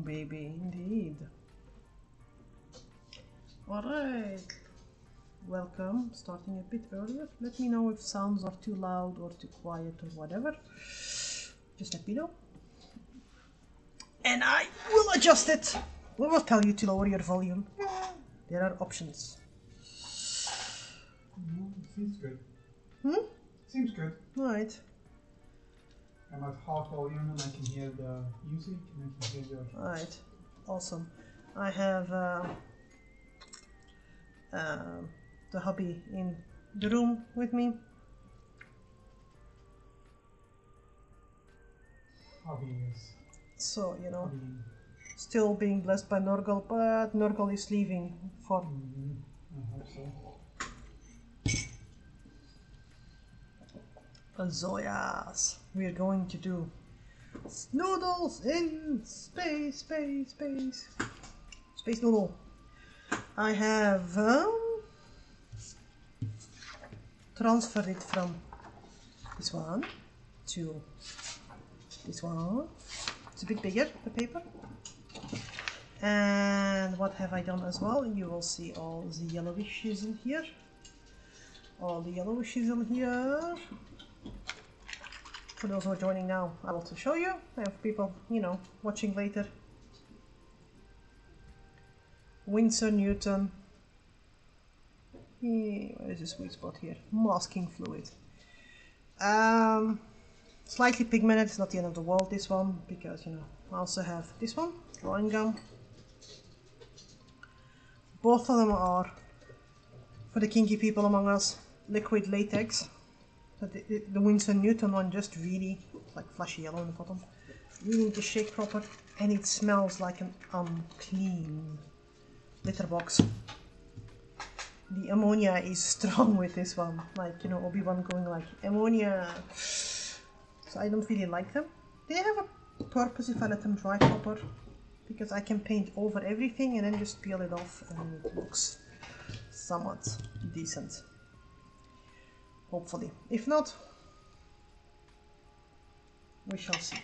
baby, indeed. Alright. Welcome. Starting a bit earlier. Let me know if sounds are too loud or too quiet or whatever. Just let me know. And I will adjust it. I will tell you to lower your volume. There are options. Seems good. Hmm? Seems good. Right. I'm at half volume and I can hear the music and I can hear your... Right. Awesome. I have the hubby in the room with me. Hobby is... So, you know, Hobby. still being blessed by Nurgle, but Nurgle is leaving for... I hope so. Zoyas. We're going to do noodles in space. Space noodle. I have transferred it from this one to this one. It's a bit bigger, the paper. And what have I done as well? You will see all the yellowish chisel here. All the yellowish chisel here. For those who are joining now, I will also show you. I have people, you know, watching later. Winsor Newton. Where is the sweet spot here? Masking fluid. Slightly pigmented, it's not the end of the world, this one, because, you know, I also have this one, drawing gum. Both of them are, for the kinky people among us, liquid latex. But the Winsor Newton one just really, like flashy yellow on the bottom, you need to shake proper, and it smells like an unclean litter box. The ammonia is strong with this one, like, you know, Obi-Wan going like, ammonia. So I don't really like them. They have a purpose if I let them dry proper, because I can paint over everything and then just peel it off and it looks somewhat decent. Hopefully. If not, we shall see.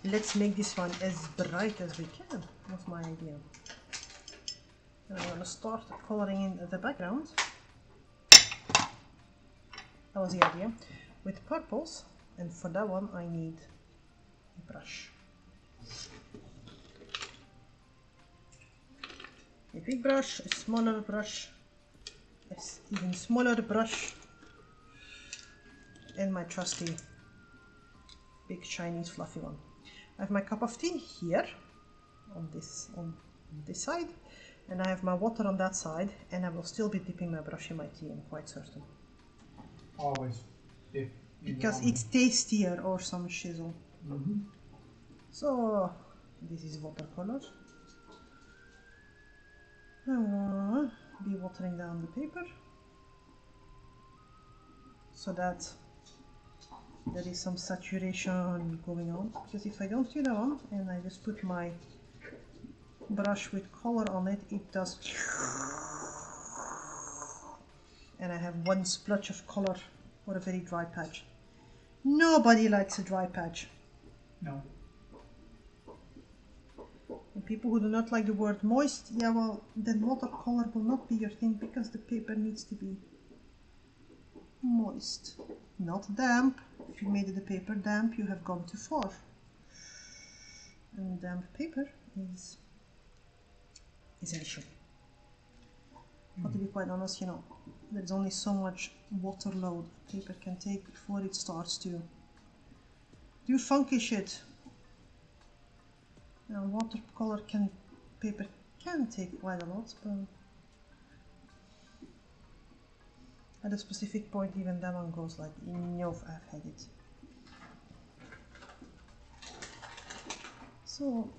Let's make this one as bright as we can. That's my idea. And I'm going to start coloring in the background. That was the idea. With purples, and for that one I need a brush. A big brush, a smaller brush, even smaller brush, and my trusty big Chinese fluffy one. I have my cup of tea here on this side, and I have my water on that side, and I will still be dipping my brush in my tea, I'm quite certain. Always dip. Because it's tastier or some shizzle. So this is watercolor. I'm gonna be watering down the paper so that there is some saturation going on, because if I don't do that one and I just put my brush with color on it, it does, and I have one splotch of color or a very dry patch. Nobody likes a dry patch. No. And people who do not like the word moist, yeah, well, then watercolor will not be your thing, because the paper needs to be moist, not damp. If you made the paper damp, you have gone too far. And damp paper is an issue. But to be quite honest, you know, there's only so much water load paper can take before it starts to do funky shit. Now, watercolor paper can take quite a lot, but at a specific point, even that one goes like, enough, I've had it. So,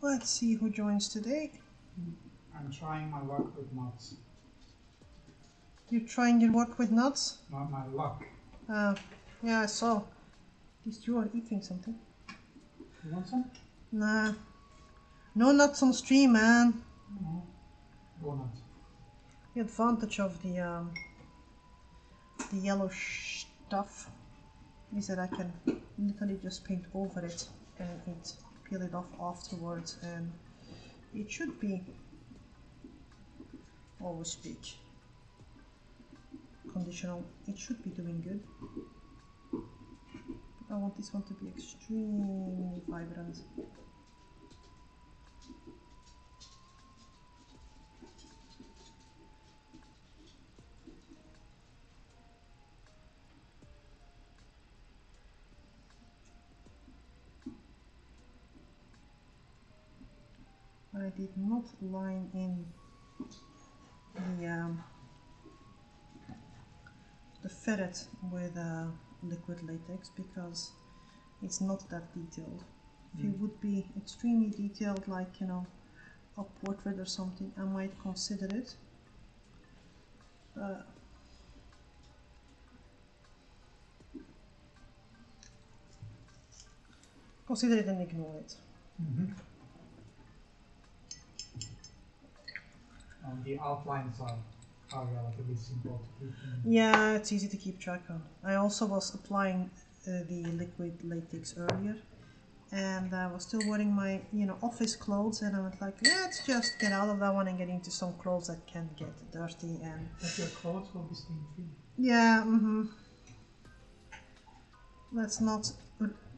let's see who joins today. I'm trying my luck with nuts. You're trying your work with nuts? Not my luck. Yeah, I saw. At least you are eating something. You want some? Nah. No nuts on stream, man. Go nuts. The advantage of the yellow stuff is that I can literally just paint over it. and peel it off afterwards, and it should be, always speak conditional, it should be doing good. But I want this one to be extremely vibrant. I did not line in the ferret with liquid latex because it's not that detailed. If it would be extremely detailed, like, you know, a portrait or something, I might consider it. Consider it and ignore it. And the outlines are relatively simple to keep. Yeah, it's easy to keep track on. I also was applying the liquid latex earlier, and I was still wearing my, you know, office clothes, and I was like, let's just get out of that one and get into some clothes that can get dirty. And but your clothes will be stain free. yeah, let's not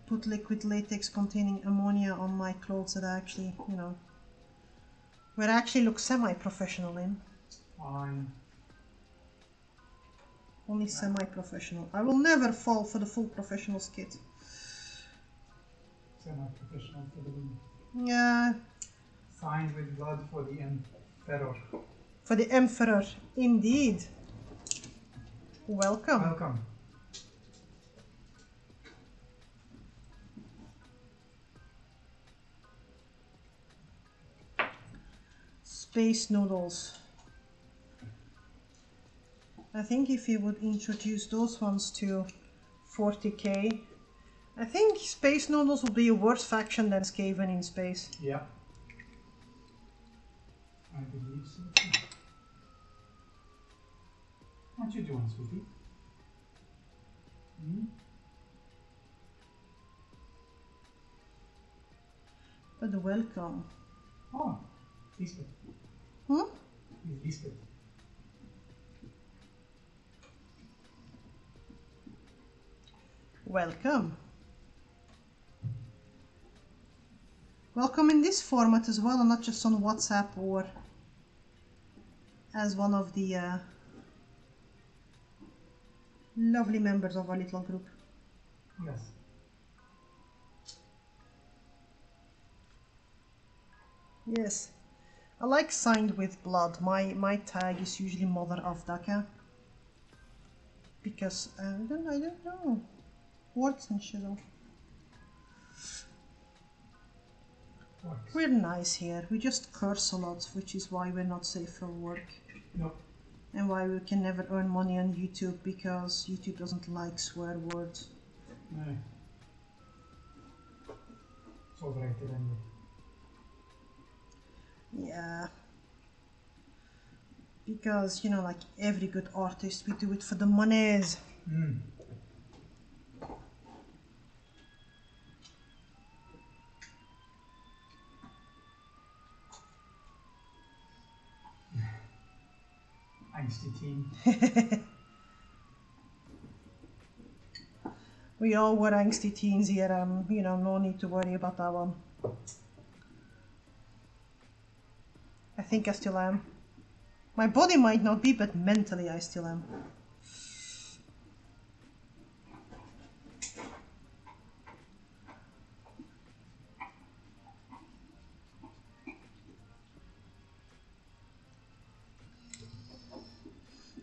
put liquid latex containing ammonia on my clothes that I actually, you know, where I actually look semi-professional in. Fine. Only semi-professional. I will never fall for the full professional's kit. Semi-professional for the win. Yeah. Signed with blood for the Emperor. For the Emperor, indeed. Welcome. Welcome. Space noodles. I think if you would introduce those ones to 40k, I think space noodles will be a worse faction than Skaven in space. Yeah. I believe so. What you doing, sweetie? But welcome. Oh, Lisbeth. It's Lisbeth. Welcome. Welcome in this format as well, and not just on WhatsApp or as one of the lovely members of our little group. Yes. Yes. I like signed with blood. My tag is usually Mother of Daka. Because I don't know. Works and shadow. Works. We're nice here. We just curse a lot, which is why we're not safe for work. Nope. And why we can never earn money on YouTube, because YouTube doesn't like swear words. No. It's overrated anyway. Yeah. Because, you know, like every good artist, we do it for the monies. Angsty teen. We all were angsty teens here, you know, no need to worry about that one. I think I still am. My body might not be, but mentally I still am.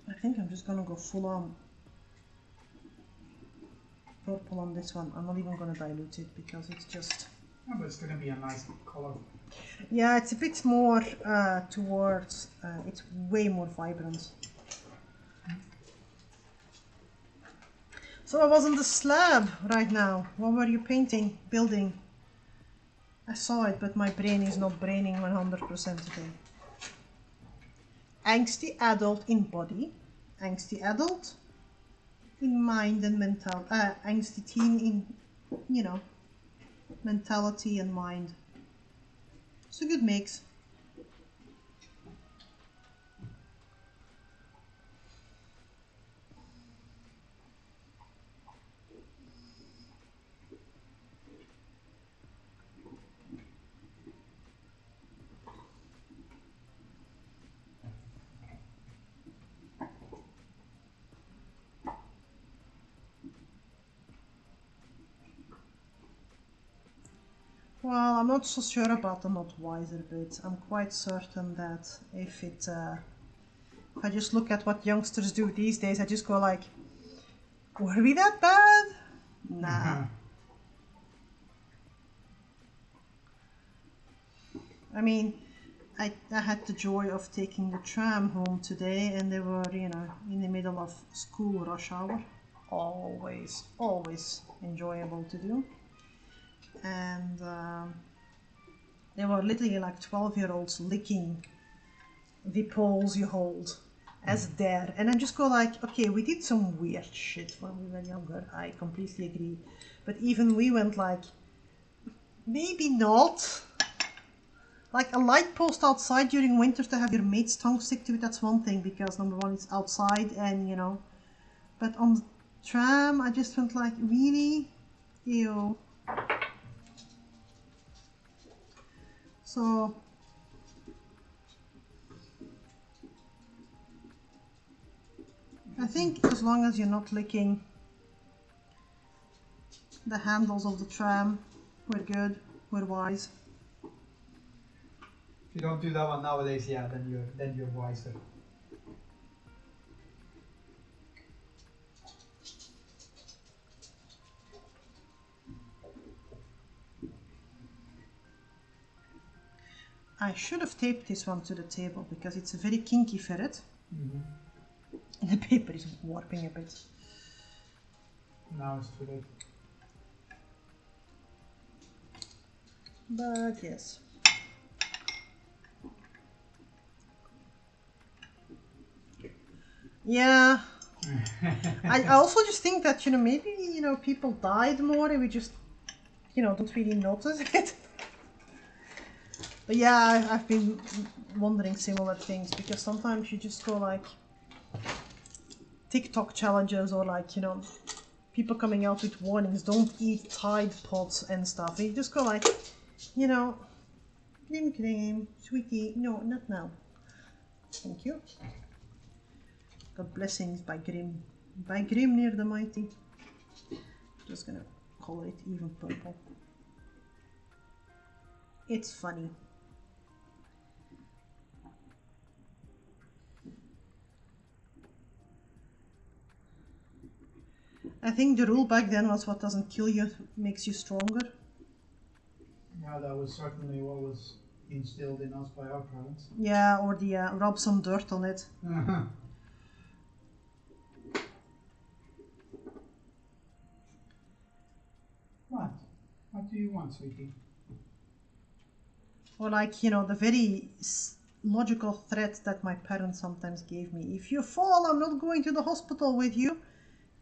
I think I'm just gonna go full on purple on this one. I'm not even gonna dilute it because it's just... Yeah, but it's gonna be a nice color. Yeah, it's a bit more towards... it's way more vibrant. So I was on the slab right now. What were you painting? Building? I saw it, but my brain is not braining 100% today. Angsty adult in body. Angsty adult in mind and mental. Angsty teen in, you know, mentality and mind. It's a good mix. Well, I'm not so sure about the not wiser bit. I'm quite certain that if I just look at what youngsters do these days, I just go like, were we that bad? Nah. I mean, I had the joy of taking the tram home today, and they were, you know, in the middle of school rush hour. Always enjoyable to do. And they were literally like 12-year-olds licking the poles you hold as dare. And I just go like, okay, we did some weird shit when we were younger. I completely agree. But even we went like, maybe not. Like a light post outside during winter to have your mate's tongue stick to it, that's one thing, because number one, it's outside and, you know. But on the tram, I just went like, really? Ew. So, I think as long as you're not licking the handles of the tram, we're good, we're wise. If you don't do that one nowadays, yeah, then you're wiser. I should have taped this one to the table because it's a very kinky ferret. And the paper is warping a bit. Now it's too late. But yes. Yeah. I also just think that, you know, maybe, you know, people died more and we just, you know, don't really notice it. But yeah, I've been wondering similar things because sometimes you just go like TikTok challenges or like, you know, people coming out with warnings, don't eat Tide Pods and stuff. And you just go like, you know, cream, sweetie, no, not now. Thank you. Got blessings by Grim. By Grim the Mighty. Just gonna color it even purple. It's funny. I think the rule back then was what doesn't kill you makes you stronger. Yeah, that was certainly what was instilled in us by our parents. Yeah, or the rub some dirt on it. What? What do you want, sweetie? Or like, you know, the very logical threat that my parents sometimes gave me. If you fall, I'm not going to the hospital with you.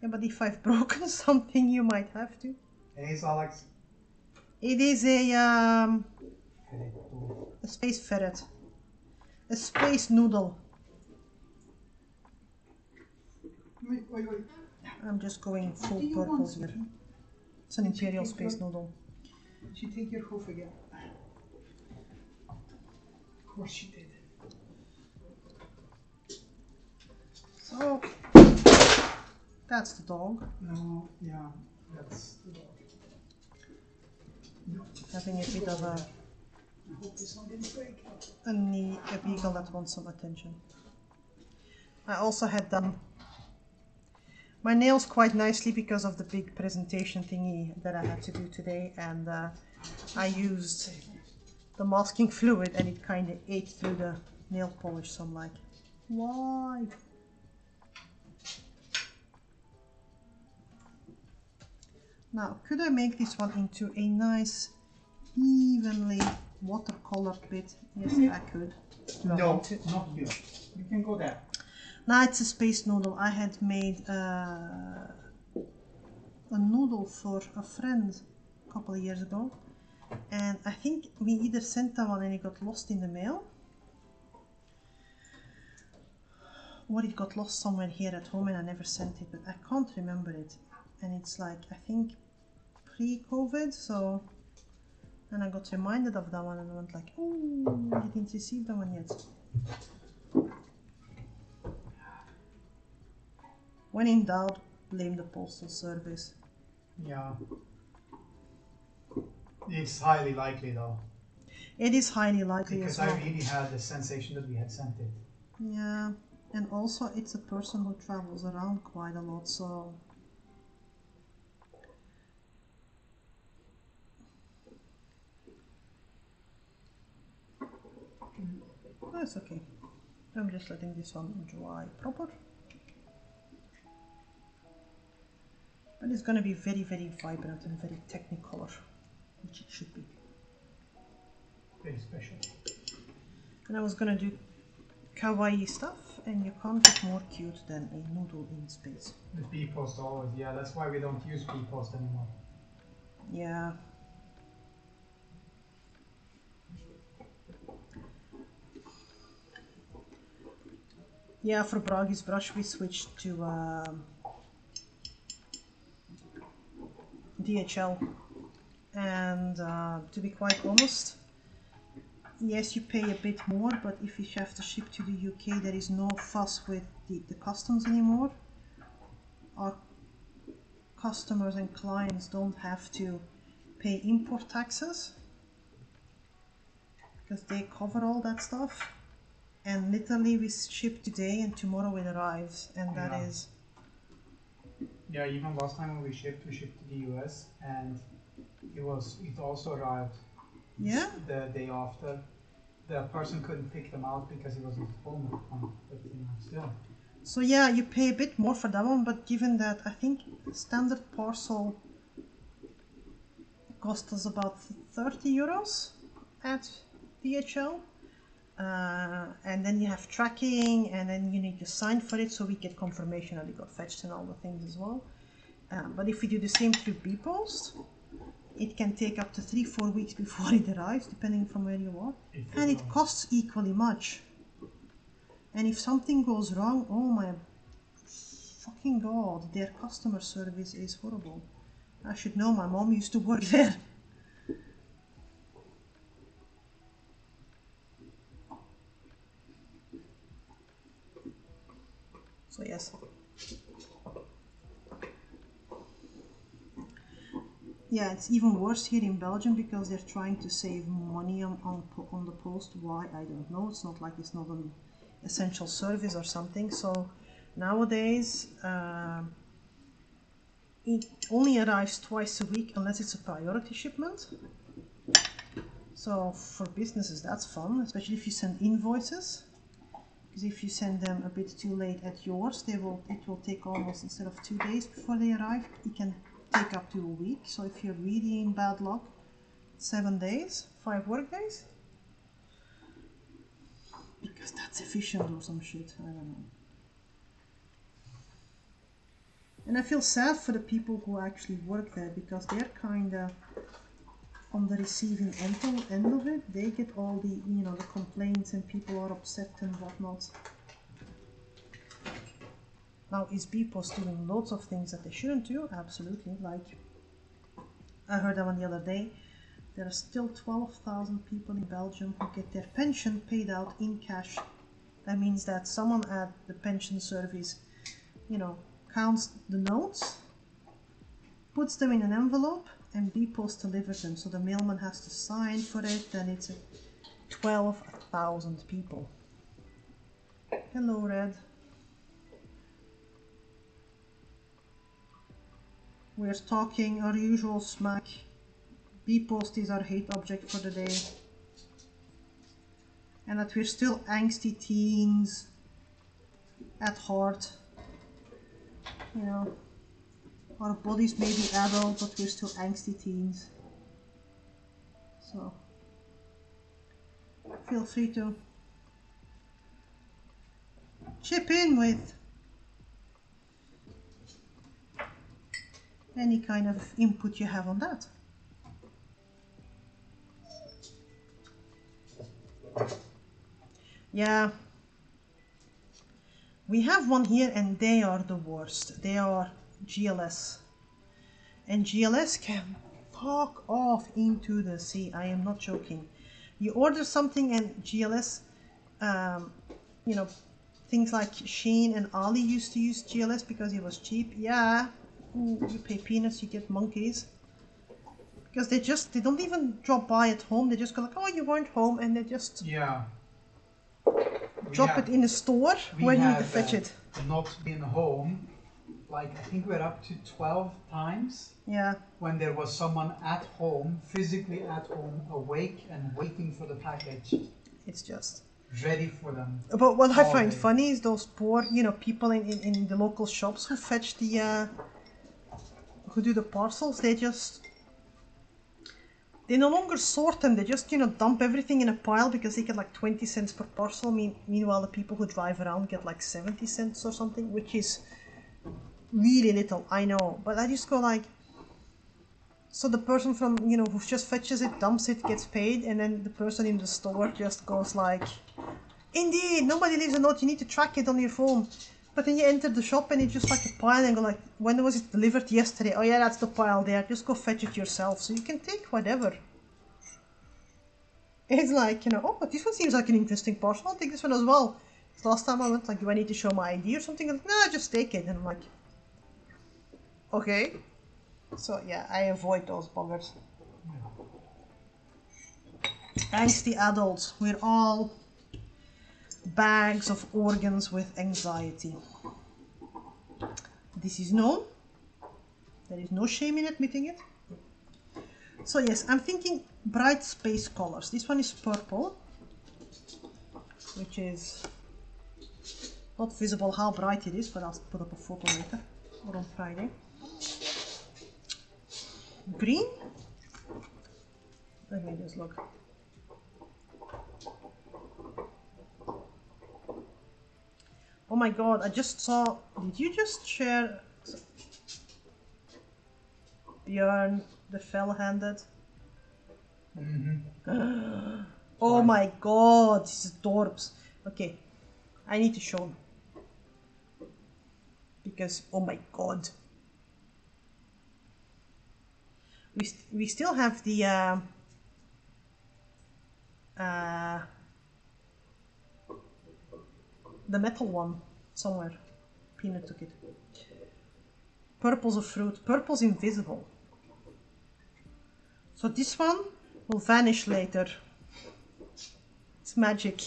Yeah, but if I've broken something, you might have to. Hey, Alex. It is a space ferret. A space noodle. Wait. I'm just going full purple here. It's an imperial space noodle. Did she take your hoof again? Of course she did. So, that's the dog. No, yeah, that's the dog. No. Having a bit of I hope this one didn't break. a beagle that wants some attention. I also had done my nails quite nicely because of the big presentation thingy that I had to do today, and I used the masking fluid and it kind of ate through the nail polish, so I'm like, why? Now, could I make this one into a nice, evenly watercolored bit? Yes, I could. No, not you. You can go there. Now it's a space noodle. I had made a noodle for a friend a couple of years ago, and I think we either sent that one and it got lost in the mail, or it got lost somewhere here at home and I never sent it, but I can't remember it. And it's like, I think pre-COVID, so, and I got reminded of that one and I went like, oh, I didn't receive that one yet. When in doubt, blame the postal service. Yeah. It's highly likely though. It is highly likely because as well. I really had the sensation that we had sent it. Yeah, and also it's a person who travels around quite a lot, so that's okay. I'm just letting this one dry proper. And it's going to be very, very vibrant and very technicolor, which it should be. Very special. And I was going to do kawaii stuff, and you can't get more cute than a noodle in space. The B-post always, yeah, that's why we don't use B-post anymore. Yeah. Yeah, for Bragi's brush we switched to DHL, and to be quite honest, yes, you pay a bit more, but if you have to ship to the UK, there is no fuss with the customs anymore. Our customers and clients don't have to pay import taxes because they cover all that stuff. And literally we ship today and tomorrow it arrives, and that is... Yeah, even last time when we shipped to the US, and it also arrived the day after. The person couldn't pick them out because he wasn't at home at the point, but still. So yeah, you pay a bit more for that one, but given that I think standard parcel cost us about 30 euros at DHL. And then you have tracking, and then you need to sign for it, so we get confirmation that it got fetched and all the things as well. But if we do the same through B-Post, it can take up to 3-4 weeks before it arrives, depending from where you are. And it costs equally much. And if something goes wrong, oh my fucking god, their customer service is horrible. I should know, my mom used to work there. So yes. Yeah, it's even worse here in Belgium because they're trying to save money on the post. Why? I don't know. It's not like it's not an essential service or something. So nowadays it only arrives twice a week unless it's a priority shipment. So for businesses that's fun, especially if you send invoices. Because if you send them a bit too late at yours, it will take almost, instead of 2 days before they arrive, it can take up to a week. So if you're really in bad luck, 7 days, 5 work days. Because that's efficient or some shit, I don't know. And I feel sad for the people who actually work there, because they're kinda on the receiving end of it. They get all the, the complaints and people are upset and whatnot. Now, is B-Post doing loads of things that they shouldn't do? Absolutely. Like, I heard that one the other day. There are still 12,000 people in Belgium who get their pension paid out in cash. That means that someone at the pension service, counts the notes, puts them in an envelope, and B-Post delivers them. So the mailman has to sign for it, and it's 12,000 people. Hello, Red. We're talking our usual smack. B-Post is our hate object for the day. And that we're still angsty teens at heart. Our bodies may be adult, but we're still angsty teens. So, feel free to chip in with any kind of input you have on that. Yeah. We have one here and they are the worst. They are GLS. And GLS can fuck off into the sea. I am not joking. You order something and GLS, you know, things like Shein and Ali used to use GLS because it was cheap. Yeah, ooh, you pay peanuts, you get monkeys. Because they don't even drop by at home. They just go like, oh, you weren't home, and they just drop it in a store where you need to fetch it. Not been home, like I think we're up to 12 times. Yeah. When there was someone at home, physically at home, awake and waiting for the package. It's just ready for them. But what I find funny is those poor, people in the local shops who fetch who do the parcels. They no longer sort them. They just, dump everything in a pile because they get like 20 cents per parcel. Meanwhile, the people who drive around get like 70 cents or something, which is really little, I know. But I just go like, so the person from, who just fetches it, dumps it, gets paid, and then the person in the store just goes like, indeed, nobody leaves a note, you need to track it on your phone. But then you enter the shop and it's just like a pile and go like, when was it delivered? Yesterday. Oh yeah, that's the pile there. Just go fetch it yourself. So you can take whatever. It's like, oh, but this one seems like an interesting parcel. I'll take this one as well. Last time I went like, do I need to show my ID or something? I'm like, nah, just take it. And I'm like, okay. So yeah, I avoid those buggers. Angsty adults. We're all bags of organs with anxiety. This is known. There is no shame in admitting it. So yes, I'm thinking bright space colors. This one is purple, which is not visible how bright it is, but I'll put up a photo later or on Friday. Green. Let me just look. Oh my god, I just saw, did you just share Björn the fell-handed? Mm-hmm. Oh my god, this is adorbs. Okay, I need to show him. Because, oh my god. We still have the metal one somewhere. Peanut took it. Purple's a fruit. Purple's invisible. So this one will vanish later. It's magic.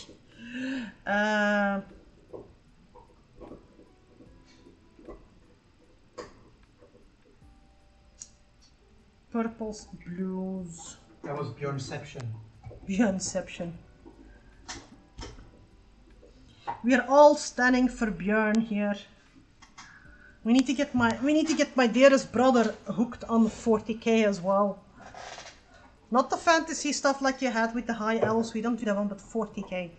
Purples, blues. That was Björnception. Björnception. We are all standing for Björn here. We need to get my dearest brother hooked on 40k as well. Not the fantasy stuff like you had with the high elves. We don't do that one, but 40k.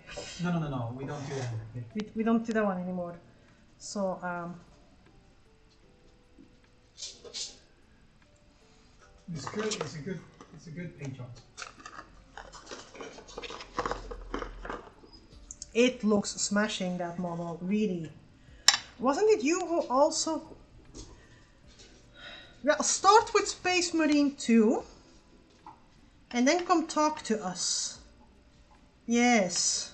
No. We don't do that. We don't do that one anymore. So it's good. It's a good paint job. It looks smashing, that model, really. Wasn't it you who also... Well, start with Space Marine 2. And then come talk to us. Yes.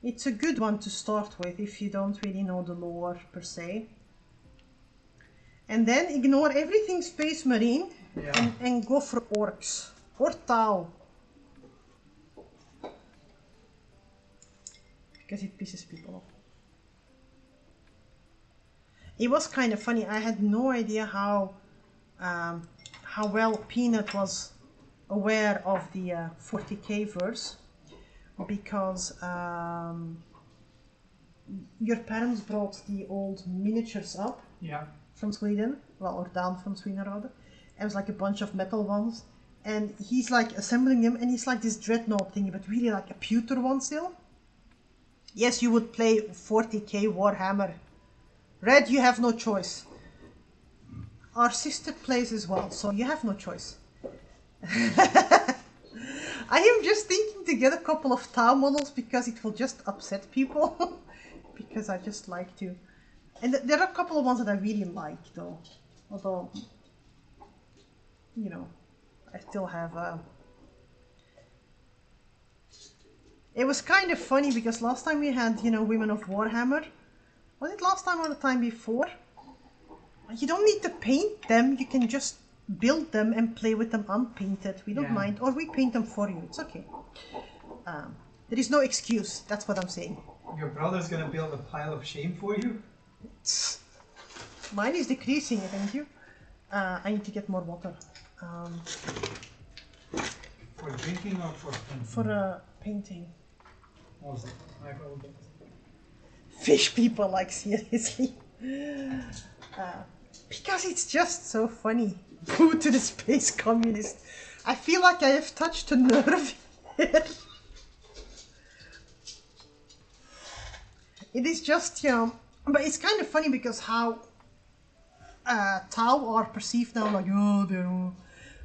It's a good one to start with if you don't really know the lore per se. And then ignore everything Space Marine and go for orcs. Or Tau. Because it pisses people off. It was kind of funny. I had no idea how well Peanut was aware of the 40k verse, because your parents brought the old miniatures up from Sweden, well, or down from Sweden rather. It was like a bunch of metal ones, and he's like assembling them, and he's like this dreadnought thingy, but really like a pewter one still. Yes, you would play 40k Warhammer. Red, you have no choice. Our sister plays as well, so you have no choice. I am just thinking to get a couple of tau models because it will just upset people. Because I just like to. And there are a couple of ones that I really like though. Although, you know, I still have It was kind of funny because last time we had, you know, Women of Warhammer. Was it last time or the time before? You don't need to paint them, you can just build them and play with them unpainted. We don't mind, or we paint them for you, it's okay. There is no excuse, that's what I'm saying. Your brother's gonna build a pile of shame for you? Mine is decreasing, thank you. I need to get more water. For drinking or for painting? For painting. What was it? Fish people, like, seriously. Because it's just so funny. Food to the space communist. I feel like I have touched a nerve here. It is just, you know, but it's kind of funny because how Tau are perceived now, like, oh, they're all...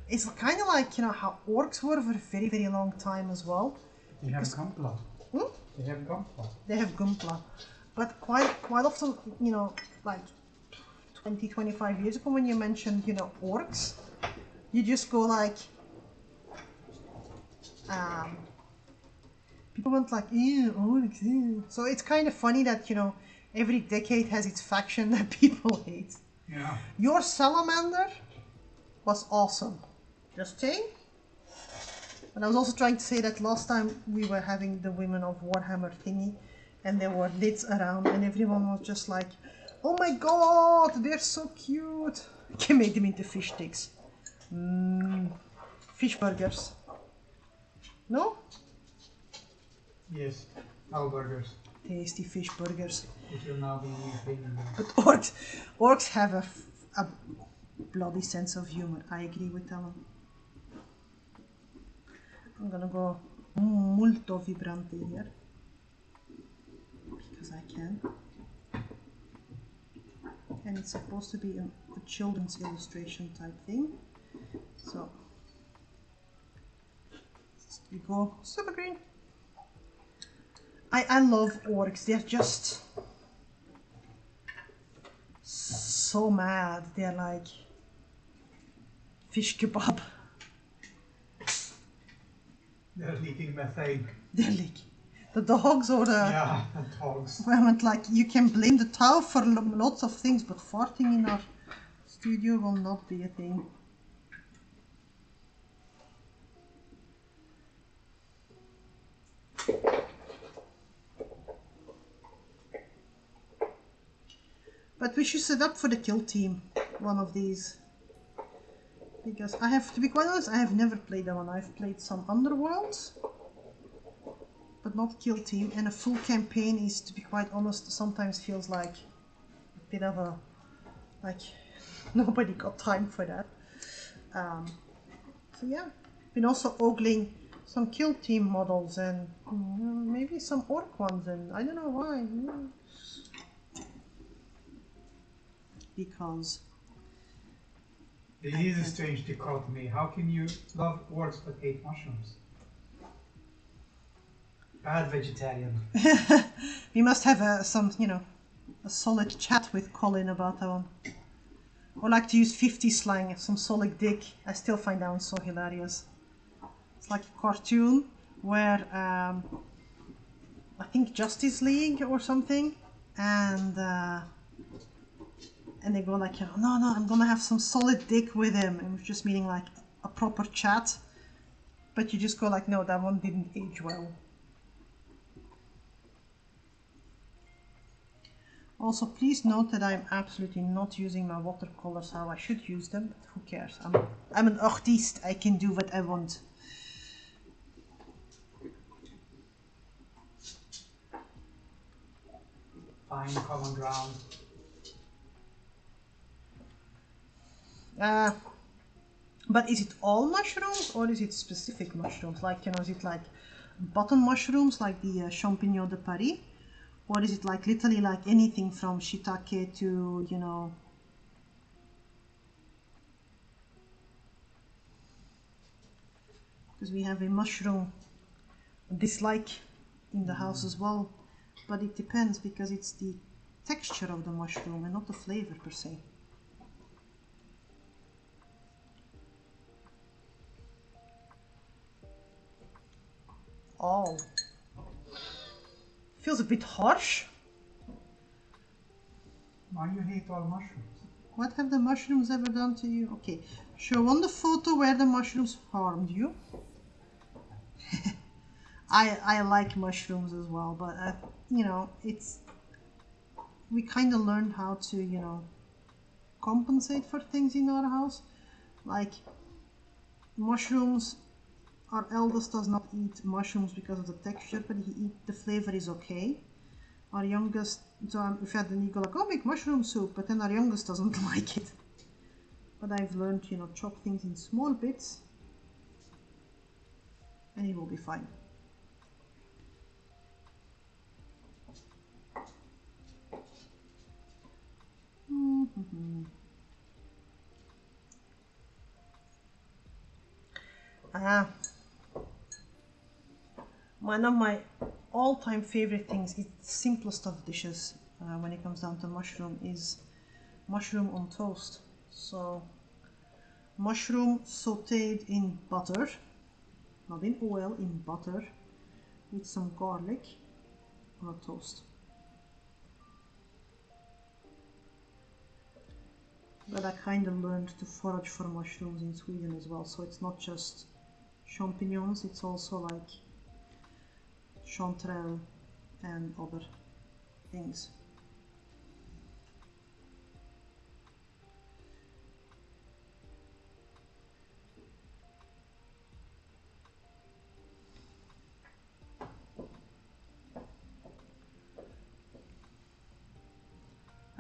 It's kind of like, you know, how orcs were for a very, very long time as well. They have Gumpla. Hmm? They have Gumpla. They have Gumpla. But quite often, you know, like 20, 25 years ago when you mentioned, you know, orcs, you just go like, people went like, ew, orcs, ew. So it's kind of funny that, you know, every decade has its faction that people hate. Yeah. Your salamander was awesome. Just saying. And I was also trying to say that last time we were having the Women of Warhammer thingy, and there were lids around, and everyone was just like, oh my god, they're so cute. I can make them into fish sticks. Fish burgers. No? Yes, all burgers. Tasty fish burgers. It will now be new thing. But orcs have a bloody sense of humor. I agree with that one. I'm gonna go molto vibrante here. Because I can. And it's supposed to be a children's illustration type thing. So we go super green. I love orcs. They're just so mad. They're like fish kebab. They're leaking methane. They're like the dogs or the... Yeah, the dogs. I meant, like, you can blame the Tau for lots of things, but farting in our studio will not be a thing. But we should set up for the kill team, one of these. Because I have, to be quite honest, I have never played that one. I've played some Underworlds, but not kill team. And a full campaign is, to be quite honest, sometimes feels like a bit of a, like, nobody got time for that. So yeah, been also ogling some kill team models and maybe some orc ones, and I don't know why. Because it is a strange dichotomy. How can you love orcs but hate mushrooms? Bad vegetarian. We must have some, you know, a solid chat with Colin about that one. Or like to use 50 slang, some solid dick. I still find that one so hilarious. It's like a cartoon where I think Justice League or something, and they go like, no, I'm gonna have some solid dick with him, and it's just meaning like a proper chat. But you just go like, no, that one didn't age well. Also, please note that I'm absolutely not using my watercolors how I should use them, but who cares? I'm an artiste, I can do what I want. Find common ground. But is it all mushrooms or is it specific mushrooms? Like, you know, is it like button mushrooms like the champignon de Paris? Or is it like literally like anything from shiitake to, you know... because we have a mushroom dislike in the house as well, but it depends because it's the texture of the mushroom and not the flavor per se. Oh, feels a bit harsh. Why you hate all mushrooms? What have the mushrooms ever done to you? Okay, show on the photo where the mushrooms harmed you. I like mushrooms as well, but you know, we kind of learned how to, you know, compensate for things in our house. Like mushrooms, our eldest does not eat mushrooms because of the texture, but the flavor is okay. Our youngest, so if you had an go like, oh, make mushroom soup, but then our youngest doesn't like it. But I've learned, you know, chop things in small bits and it will be fine. One of my all-time favorite things, it's the simplest of dishes when it comes down to mushroom, is mushroom on toast. So mushroom sauteed in butter, not in oil, in butter, with some garlic on a toast. But I kind of learned to forage for mushrooms in Sweden as well, so it's not just champignons, it's also like chanterelle and other things.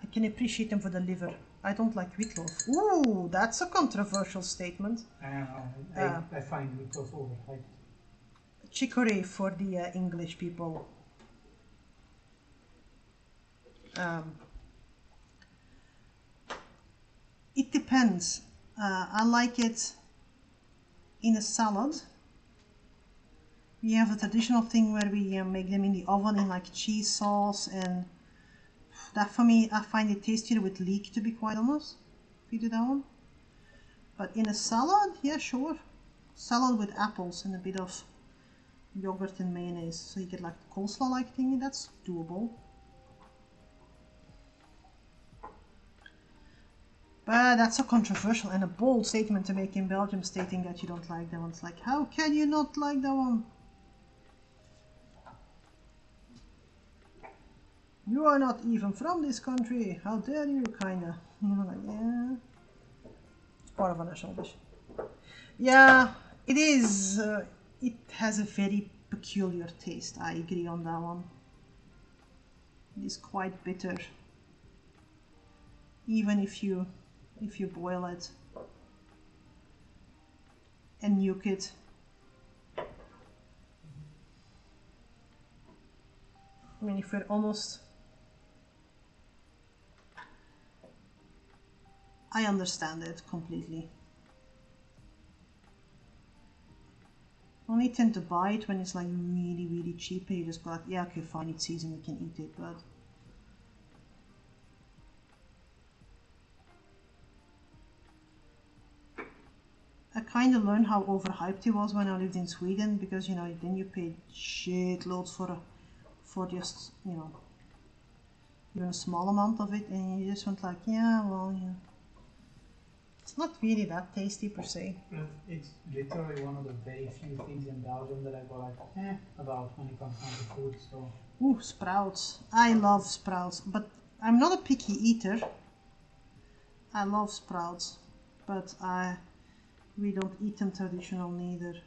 I can appreciate them for the liver. I don't like wheatloaf. Ooh, that's a controversial statement. I find wheatloaf overhyped. Chicory for the English people. It depends. I like it in a salad. We have a traditional thing where we make them in the oven in like cheese sauce, and that for me, I find it tastier with leek, to be quite honest, if you do that one. But in a salad, yeah, sure. Salad with apples and a bit of yogurt and mayonnaise, so you get like the coleslaw-like thing, that's doable. But that's so controversial and a bold statement to make in Belgium, stating that you don't like that one. It's like, how can you not like that one? You are not even from this country, how dare you, kinda. You know, like, yeah. It's part of a national dish. Yeah, it is. It has a very peculiar taste, I agree on that one. It is quite bitter. Even if you boil it and nuke it. I mean, if we're honest, I understand it completely. I only tend to buy it when it's like really, really cheap and you just go like, yeah, okay, fine, it's seasoned, we can eat it, but I kind of learned how overhyped it was when I lived in Sweden, because, you know, then you paid shitloads for just, you know, even a small amount of it, and you just went like, yeah, well, yeah. It's not really that tasty per se. It's literally one of the very few things in Belgium that I go like, about when it comes down to food, so. Ooh, sprouts. I love sprouts, but I'm not a picky eater. I love sprouts, but we don't eat them traditional neither.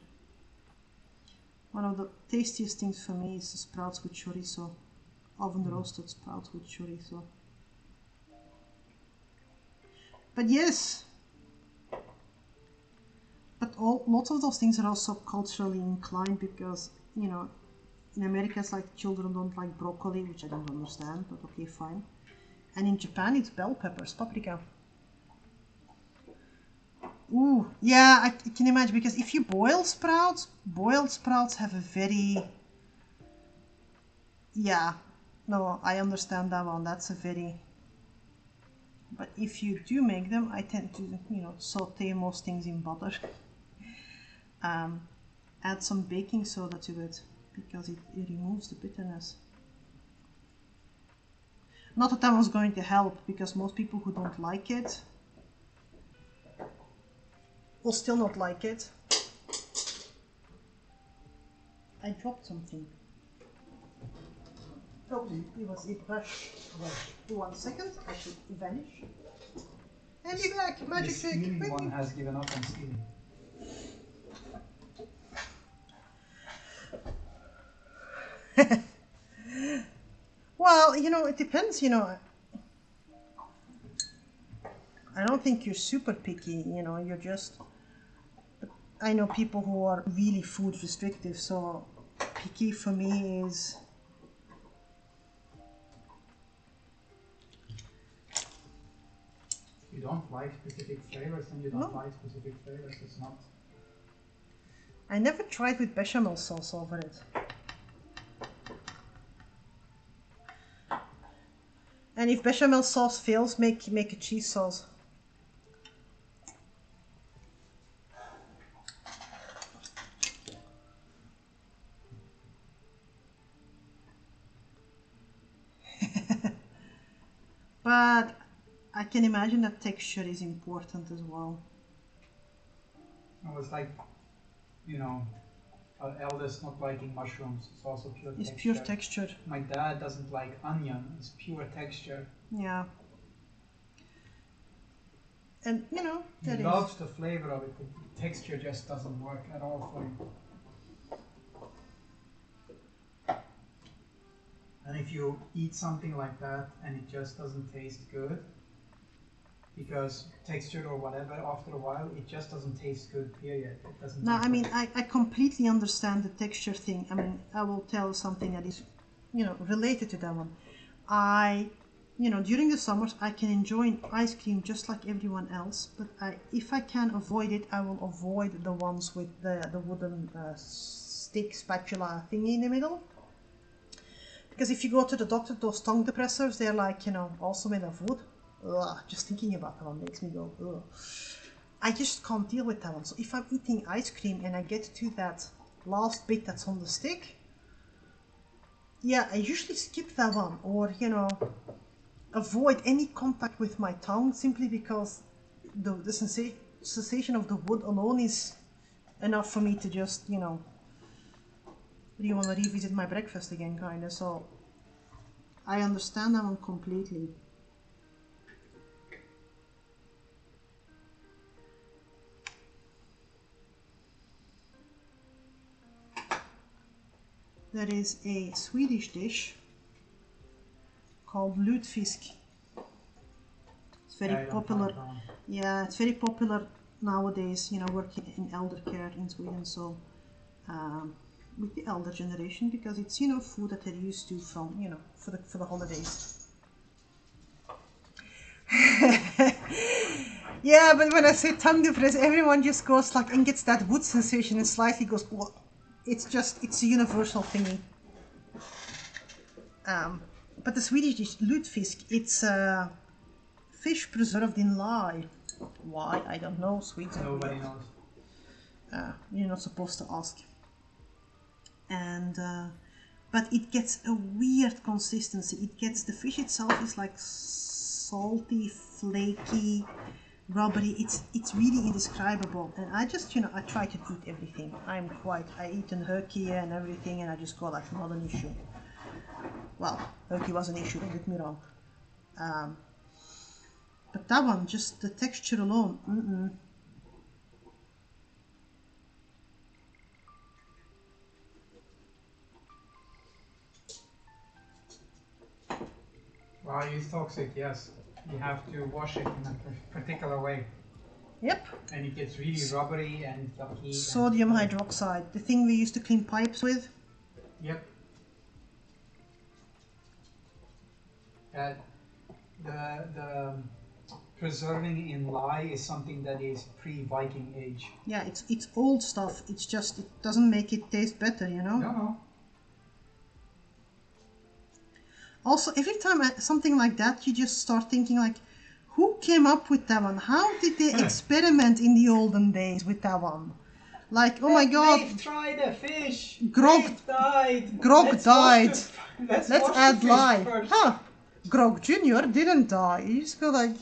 One of the tastiest things for me is the sprouts with chorizo. Oven roasted sprouts with chorizo. But yes, but lots of those things are also culturally inclined, because, you know, in America it's like children don't like broccoli, which I don't understand, but okay, fine. And in Japan it's bell peppers, paprika. Ooh, yeah, I can imagine, because if you boil sprouts have a very, yeah, no, I understand that one. That's a very, but if you do make them, I tend to, you know, saute most things in butter. Add some baking soda to it because it removes the bitterness. Not that that was going to help, because most people who don't like it will still not like it. I dropped something. Oh, it was a brush. 1 second, I should vanish. And be back, magic the trick. stealing one has given up on stealing. Well, you know, it depends, you know. I don't think you're super picky, you know, you're just... I know people who are really food restrictive, so picky for me is... If you don't like specific flavors, then you don't like specific flavors. It's not... I never tried with bechamel sauce over it. And if bechamel sauce fails, make a cheese sauce. But I can imagine that texture is important as well. It was like, you know, our eldest not liking mushrooms. It's also pure texture. It's pure texture. My dad doesn't like onion. It's pure texture. Yeah. And, you know, he loves the flavor of it, but the texture just doesn't work at all for him. And if you eat something like that and it just doesn't taste good, because texture or whatever, after a while, it just doesn't taste good, period. It doesn't. No, I mean, I completely understand the texture thing. I mean, I will tell something that is, you know, related to that one. You know, during the summers, I can enjoy ice cream just like everyone else, but if I can avoid it, I will avoid the ones with the wooden stick spatula thingy in the middle. Because if you go to the doctor, those tongue depressors, they're like, you know, also made of wood. Ugh, just thinking about that one makes me go, ugh. I just can't deal with that one. So if I'm eating ice cream and I get to that last bit that's on the stick, yeah, I usually skip that one, or, you know, avoid any contact with my tongue, simply because the sensation of the wood alone is enough for me to just, you know, do you want to revisit my breakfast again, kind of. So I understand that one completely. There is a Swedish dish called lutefisk. It's very popular. Yeah, it's very popular nowadays, you know, working in elder care in Sweden. So with the elder generation, because it's, you know, food that they're used to from, you know, for the holidays. Yeah, but when I say tongue depress, everyone just goes like and gets that wood sensation and slightly goes, well, it's a universal thingy. But the Swedish dish lutefisk, it's fish preserved in lye. Why? I don't know. Swedes. Nobody knows. You're not supposed to ask. And but it gets a weird consistency. The fish itself is like salty, flaky, rubbery. It's really indescribable. And I just, you know, I try to eat everything. I eat an herky and everything, and I just go like, not an issue. Well, herky was an issue, don't get me wrong. But that one, just the texture alone, Well, it's toxic, yes. You have to wash it in a particular way. Yep. And it gets really rubbery and yucky. Sodium hydroxide, the thing we used to clean pipes with. Yep. The preserving in lye is something that is pre-Viking age. Yeah, it's old stuff. It's just, it doesn't make it taste better, you know? No. Also, every time something like that, you just start thinking like, who came up with that one? How did they experiment in the olden days with that one? Like, oh my god. They've tried a fish. Grog died. Grog died. Let's add lye. Huh. Grog Jr. didn't die. You just go like...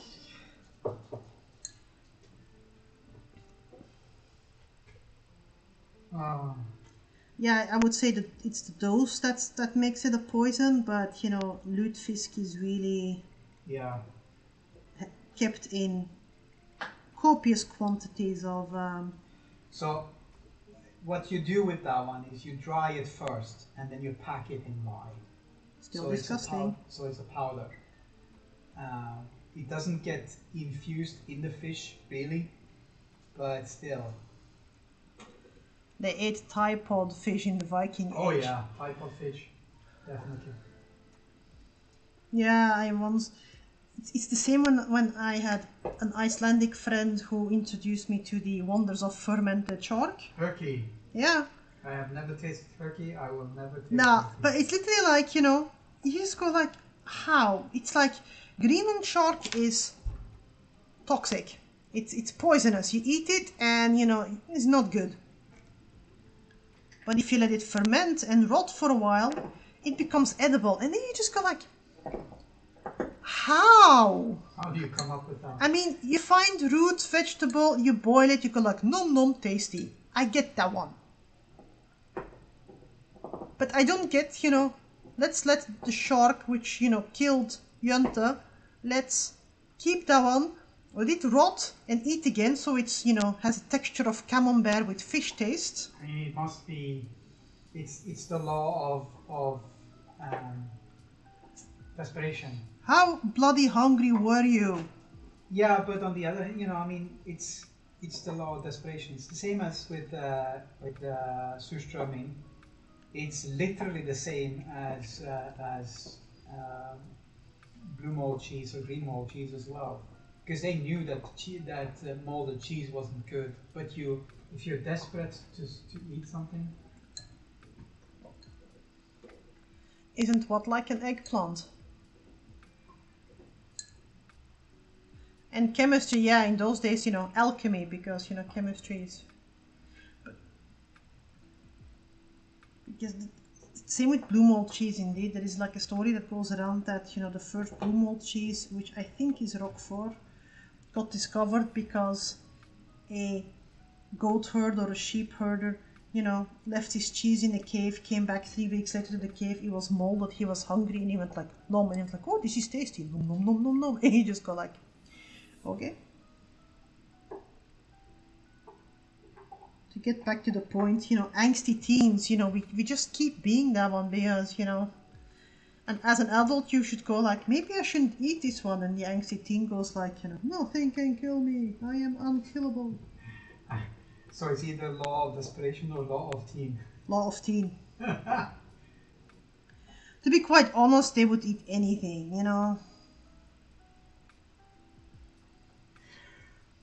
Yeah, I would say that it's the dose that makes it a poison, but you know, lutefisk is really kept in copious quantities of... So, what you do with that one is you dry it first, and then you pack it in lye. Still disgusting. So it's a powder. It doesn't get infused in the fish, really, but still. They ate tripod fish in the Viking age. Oh yeah, tripod fish, definitely. Yeah, I once... It's the same when I had an Icelandic friend who introduced me to the wonders of fermented shark. Turkey. Yeah. I have never tasted turkey, I will never taste Nah, turkey. but it's literally like, you know, you just go like, how? It's like, Greenland shark is toxic. It's poisonous. You eat it and, you know, it's not good. But if you let it ferment and rot for a while, it becomes edible. And then you just go like, how? How do you come up with that? I mean, you find root, vegetable, you boil it, you go like, nom nom, tasty. I get that one. But I don't get, you know, let's let the shark, which, you know, killed Jante, let's keep that one, let it rot and eat again, so it's, you know, has a texture of camembert with fish taste. I mean, it must be, it's the law of desperation. How bloody hungry were you? Yeah, but on the other hand, you know, I mean, it's the law of desperation. It's the same as with surströmming. It's literally the same as blue mold cheese or green mold cheese as well, because they knew that molded cheese wasn't good. But if you're desperate to eat something, Isn't what like an eggplant? And chemistry, yeah, in those days, you know, alchemy, because, you know, chemistry is... Because same with blue mold cheese, indeed. There is like a story that goes around that, you know, the first blue mold cheese, which I think is Roquefort, got discovered because a goat herder or a sheep herder, you know, left his cheese in a cave, came back 3 weeks later to the cave, it was molded, he was hungry, and he went like, nom, and he was like, oh, this is tasty, nom, nom, nom, nom, nom, and he just got like, okay. To get back to the point, you know, angsty teens, you know, we just keep being that one because, you know, and as an adult you should go like, maybe I shouldn't eat this one, and the angsty teen goes like, you know, nothing can kill me, I am unkillable. So it's either law of desperation or law of teen. Law of teen. To be quite honest, they would eat anything, you know.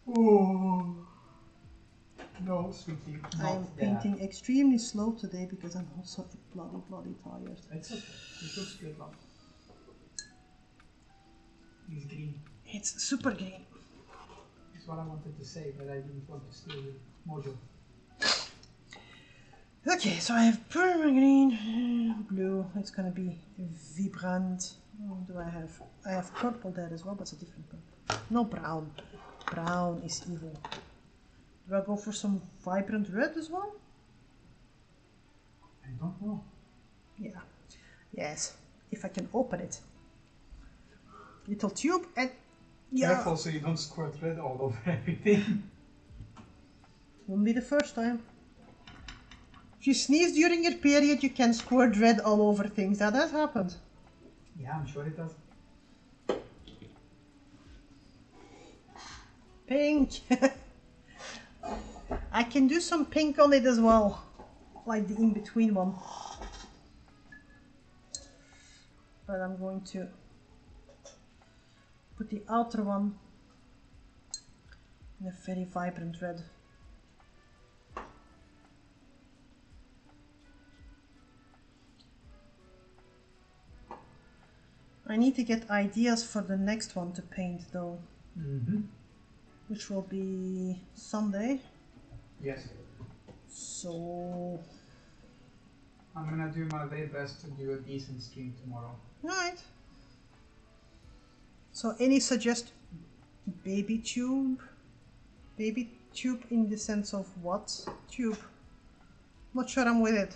Oh. No, sweetie. I'm painting extremely slow today because I'm also bloody tired. It's okay. It looks good, love. It's green. It's super green. That's what I wanted to say, but I didn't want to steal your mojo. Okay, so I have purple green, blue. It's gonna be vibrant. What do I have? I have purple there as well, but it's a different purple. No, brown. Brown is evil. Do I go for some vibrant red as well? I don't know. Yeah. Yes. If I can open it. Little tube and... Yeah. Careful so you don't squirt red all over everything. Won't be the first time. If you sneeze during your period, you can squirt red all over things. That has happened. Yeah, I'm sure it does. Pink. I can do some pink on it as well. Like the in-between one. But I'm going to put the outer one A very vibrant red. I need to get ideas for the next one to paint though. Which will be Sunday. Yes. So I'm gonna do my very best to do a decent stream tomorrow. Right. So any suggest baby tube? Baby tube in the sense of what? Tube. Not sure I'm with it.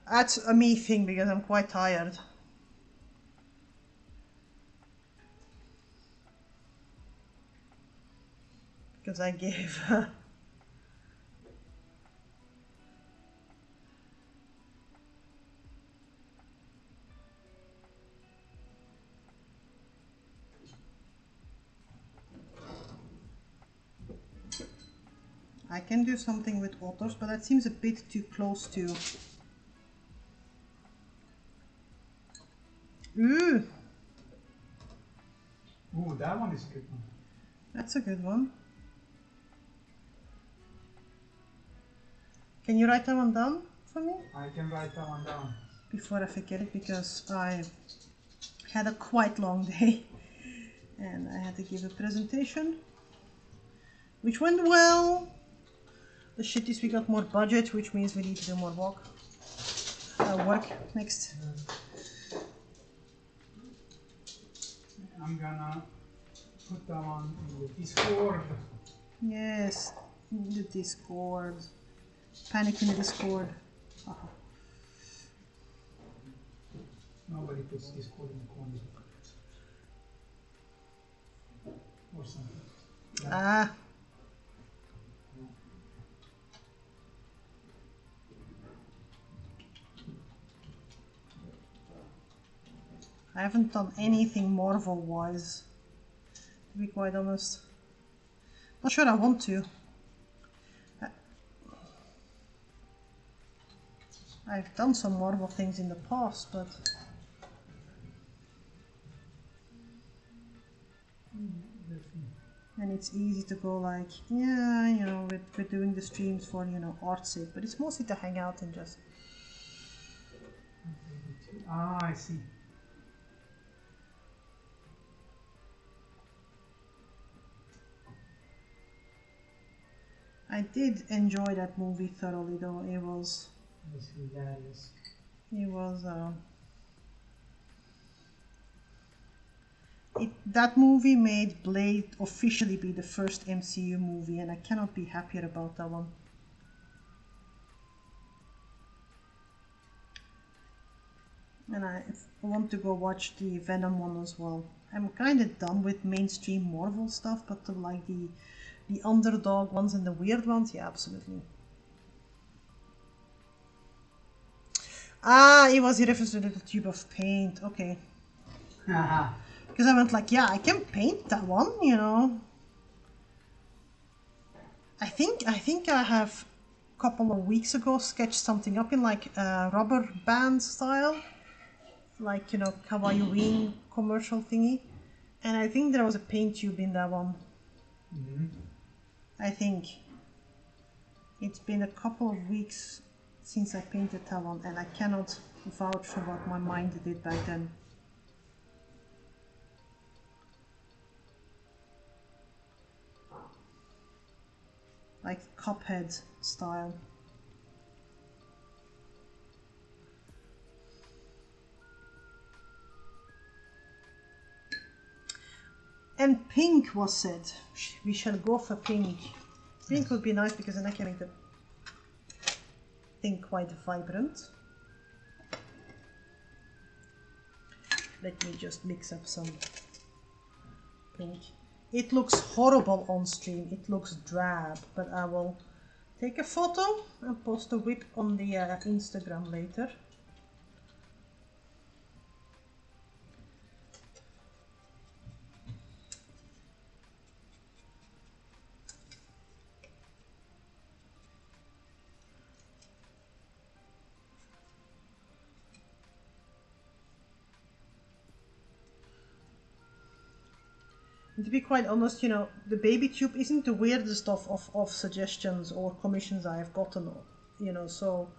That's a me thing because I'm quite tired. Because I gave I can do something with otters, but that seems a bit too close to. Ooh! Ooh, that one is a good one. That's a good one. Can you write that one down for me? I can write that one down. Before I forget it, because I had a quite long day and I had to give a presentation, which went well. The shit is we got more budget, which means we need to do more work next. I'm gonna put that one in the Discord. Yes, in the Discord. Panic in the Discord. Nobody puts Discord in the corner. Or something. Yeah. Ah. I haven't done anything Marvel-wise, to be quite honest. Not sure I want to. I've done some Marvel things in the past, but and it's easy to go like, yeah, you know, we're doing the streams for, you know, art's sake, but it's mostly to hang out and just. Ah, I see. I did enjoy that movie thoroughly, though. It was hilarious. It was. That movie made Blade officially be the first MCU movie, and I cannot be happier about that one. And I want to go watch the Venom one as well. I'm kind of done with mainstream Marvel stuff, but like the underdog ones and the weird ones, yeah, absolutely. Ah, it was a reference to the tube of paint. Okay. Because I went like, yeah, I can paint that one, you know. I think I have a couple of weeks ago sketched something up in like rubber band style, like, you know, Kawaii Wing commercial thingy, and I think there was a paint tube in that one. I think it's been a couple of weeks since I painted that one, and I cannot vouch for what my mind did back then. Like Cuphead style. And pink was said. We shall go for pink. Pink would be nice because then I can make the thing quite vibrant. Let me just mix up some pink. It looks horrible on stream, it looks drab, but I will take a photo and post a whip on the Instagram later. And to be quite honest, you know, the baby tube isn't the weirdest of suggestions or commissions I have gotten, you know, so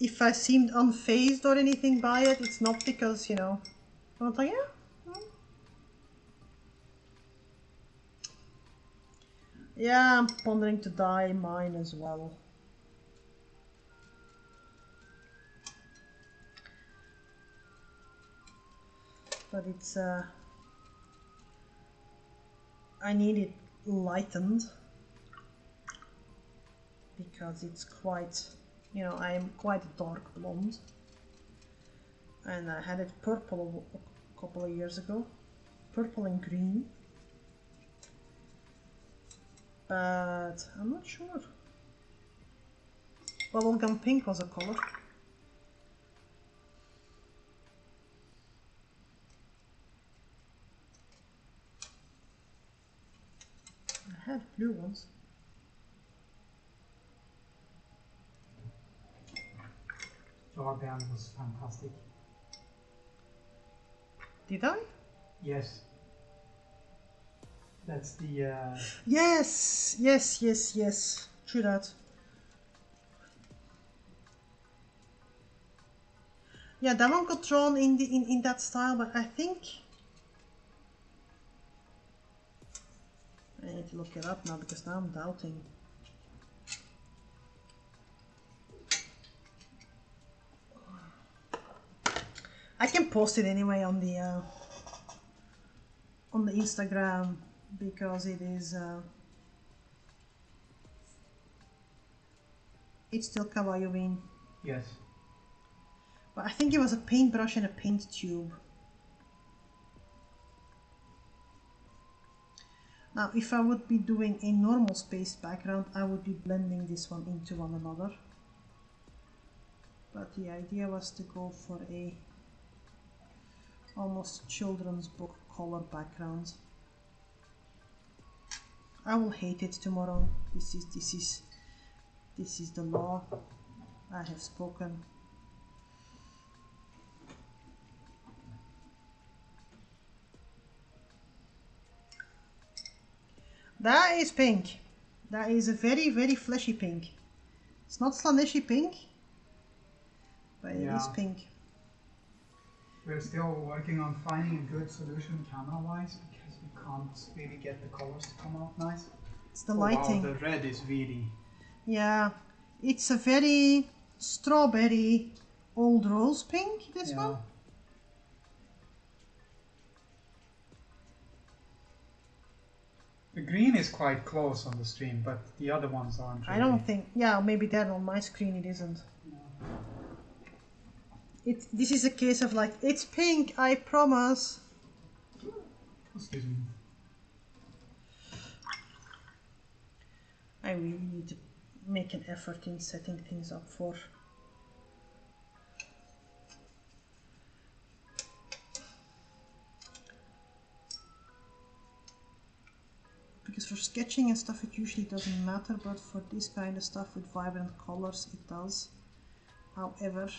if I seemed unfazed or anything by it, it's not because, you know, I'm like, yeah. Yeah, I'm pondering to dye mine as well. But it's, I need it lightened because it's quite, you know, I'm quite a dark blonde. And I had it purple a couple of years ago. Purple and green. But I'm not sure. Bubblegum pink was a color. I had blue ones. Your band was fantastic. Did I? Yes. That's the... Yes. True that. Yeah, that one got drawn in that style, but I think I need to look it up now because now I'm doubting. I can post it anyway on the Instagram because it is it's still kawaii. Yes. But I think it was a paintbrush and a paint tube. Now, if I would be doing a normal space background, I would be blending this one into one another. But the idea was to go for a almost children's book color background. I will hate it tomorrow. This is the law. I have spoken. That is pink. That is a very, very fleshy pink. It's not Slaneshi pink, but it is pink. We're still working on finding a good solution camera-wise because we can't really get the colors to come out nice. It's the lighting. Wow, the red is really... Yeah, it's a very strawberry old rose pink, this one. The green is quite close on the stream, but the other ones aren't really. I don't think, yeah, maybe then on my screen it isn't. This is a case of like, it's pink, I promise. Excuse me. I really need to make an effort in setting things up for. Because for sketching and stuff it usually doesn't matter, but for this kind of stuff with vibrant colors it does. However,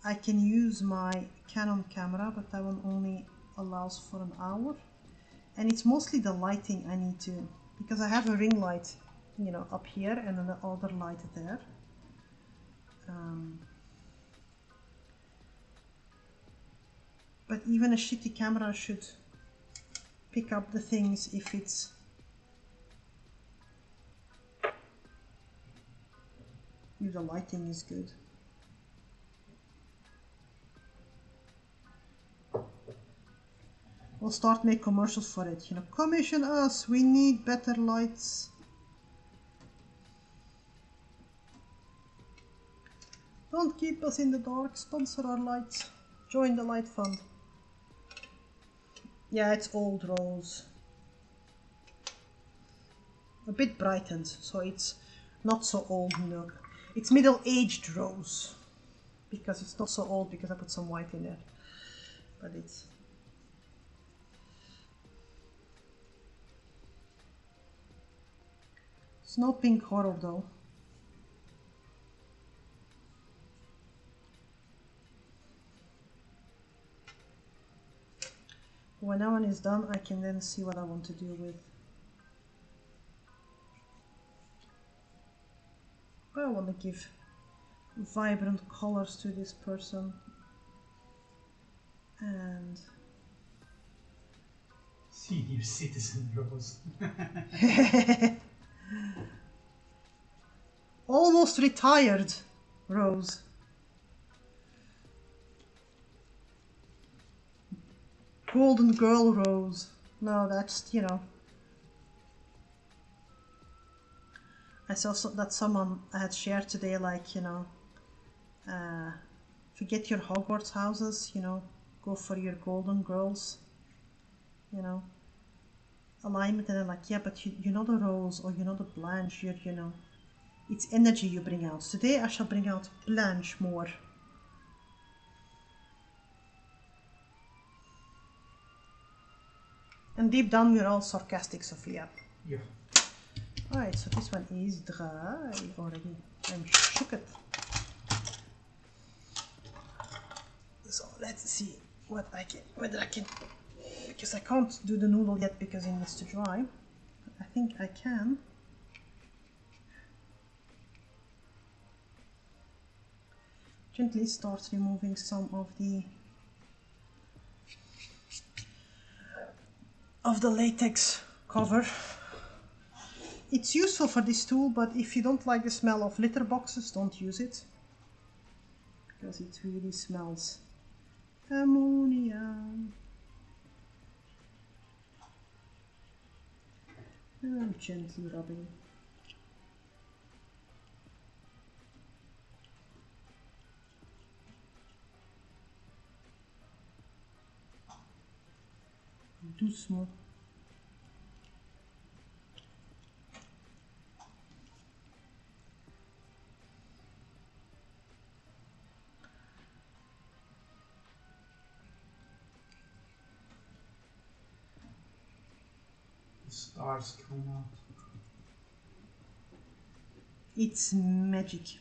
I can use my Canon camera, but that one only allows for an hour. And it's mostly the lighting I need to, because I have a ring light, you know, up here and then the other light there. But even a shitty camera should pick up the things if it's if the lighting is good. We'll start make commercials for it, you know, commission us, we need better lights. Don't keep us in the dark, sponsor our lights, join the light fund. Yeah, it's old rose. A bit brightened, so it's not so old milk. It's middle-aged rose, because it's not so old because I put some white in there. But it's... It's no pink horror though. When that one is done, I can then see what I want to do with. I want to give vibrant colors to this person. And senior citizen Rose. Almost retired Rose. Golden girl Rose. No, that's, you know. I saw that someone had shared today, like, you know, forget your Hogwarts houses, you know, go for your golden girls, you know, alignment. And they're like, yeah, but you're not a Rose or you're not a Blanche, you're, you know, it's energy you bring out. Today I shall bring out Blanche more. And deep down we're all sarcastic, Sophia. Yeah. Alright, so this one is dry already. I'm shook it. So let's see what I can, whether I can, because I can't do the noodle yet because it needs to dry. I think I can. Gently start removing some of the latex cover. It's useful for this tool, but if you don't like the smell of litter boxes, don't use it, because it really smells ammonia. And I'm gently rubbing. Doucement. Stars coming out. It's magic.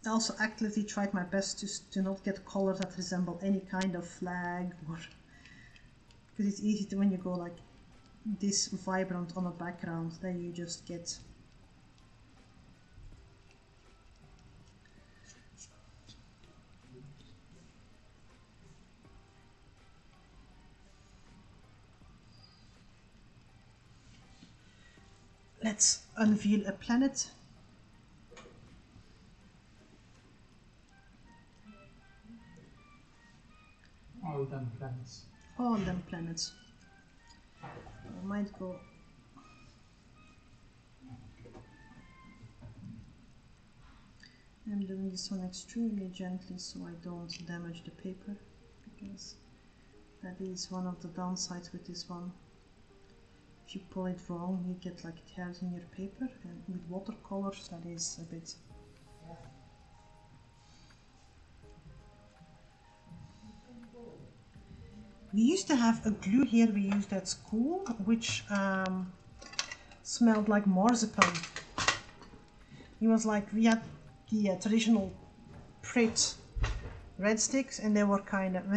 I also actively tried my best to not get colors that resemble any kind of flag, or because it's easy to, when you go like this vibrant on a background, then you just get Let's unveil a planet. All them planets. All them planets. I might go. I'm doing this one extremely gently so I don't damage the paper, because that is one of the downsides with this one. If you pull it wrong, you get like tears in your paper, and with watercolors that is a bit. We used to have a glue here we used at school, which smelled like marzipan. It was like, we had the traditional Prit red sticks, and they were kind of,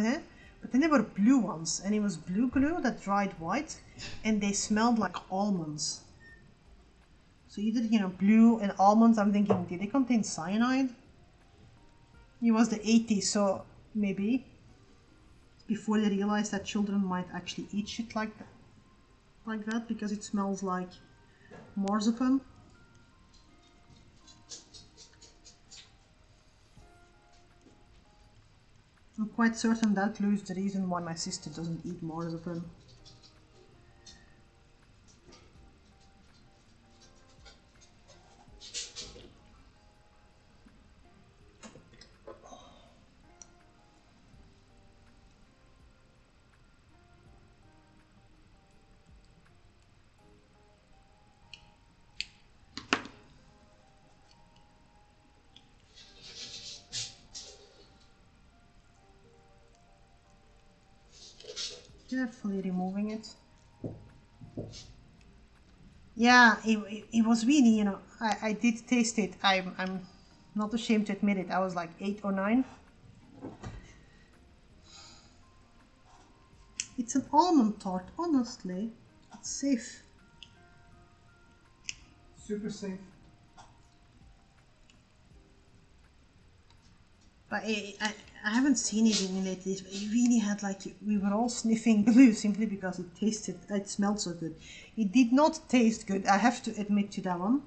but then there were blue ones, and it was blue glue that dried white, and they smelled like almonds. So either, you know, blue and almonds, I'm thinking, did they contain cyanide? It was the 80s, so maybe. Before they realized that children might actually eat shit like that, because it smells like marzipan. I'm quite certain that glue is the reason why my sister doesn't eat marzipan. Carefully removing it. Yeah, it was really, you know, I did taste it. I'm Not ashamed to admit it. I was like 8 or 9. It's an almond tart, honestly. It's safe. Super safe. But I haven't seen it in lately. It really had like, we were all sniffing glue simply because it smelled so good. It did not taste good, I have to admit to that one.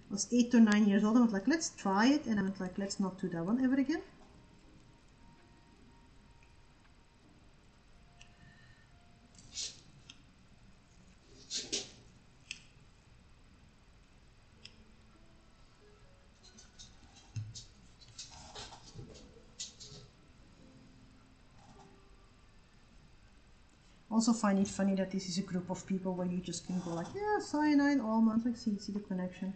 I was 8 or 9 years old. I was like, let's try it. And I went like, let's not do that one ever again. Also find it funny that this is a group of people where you just can go like, yeah, cyanide, almonds, like see the connection.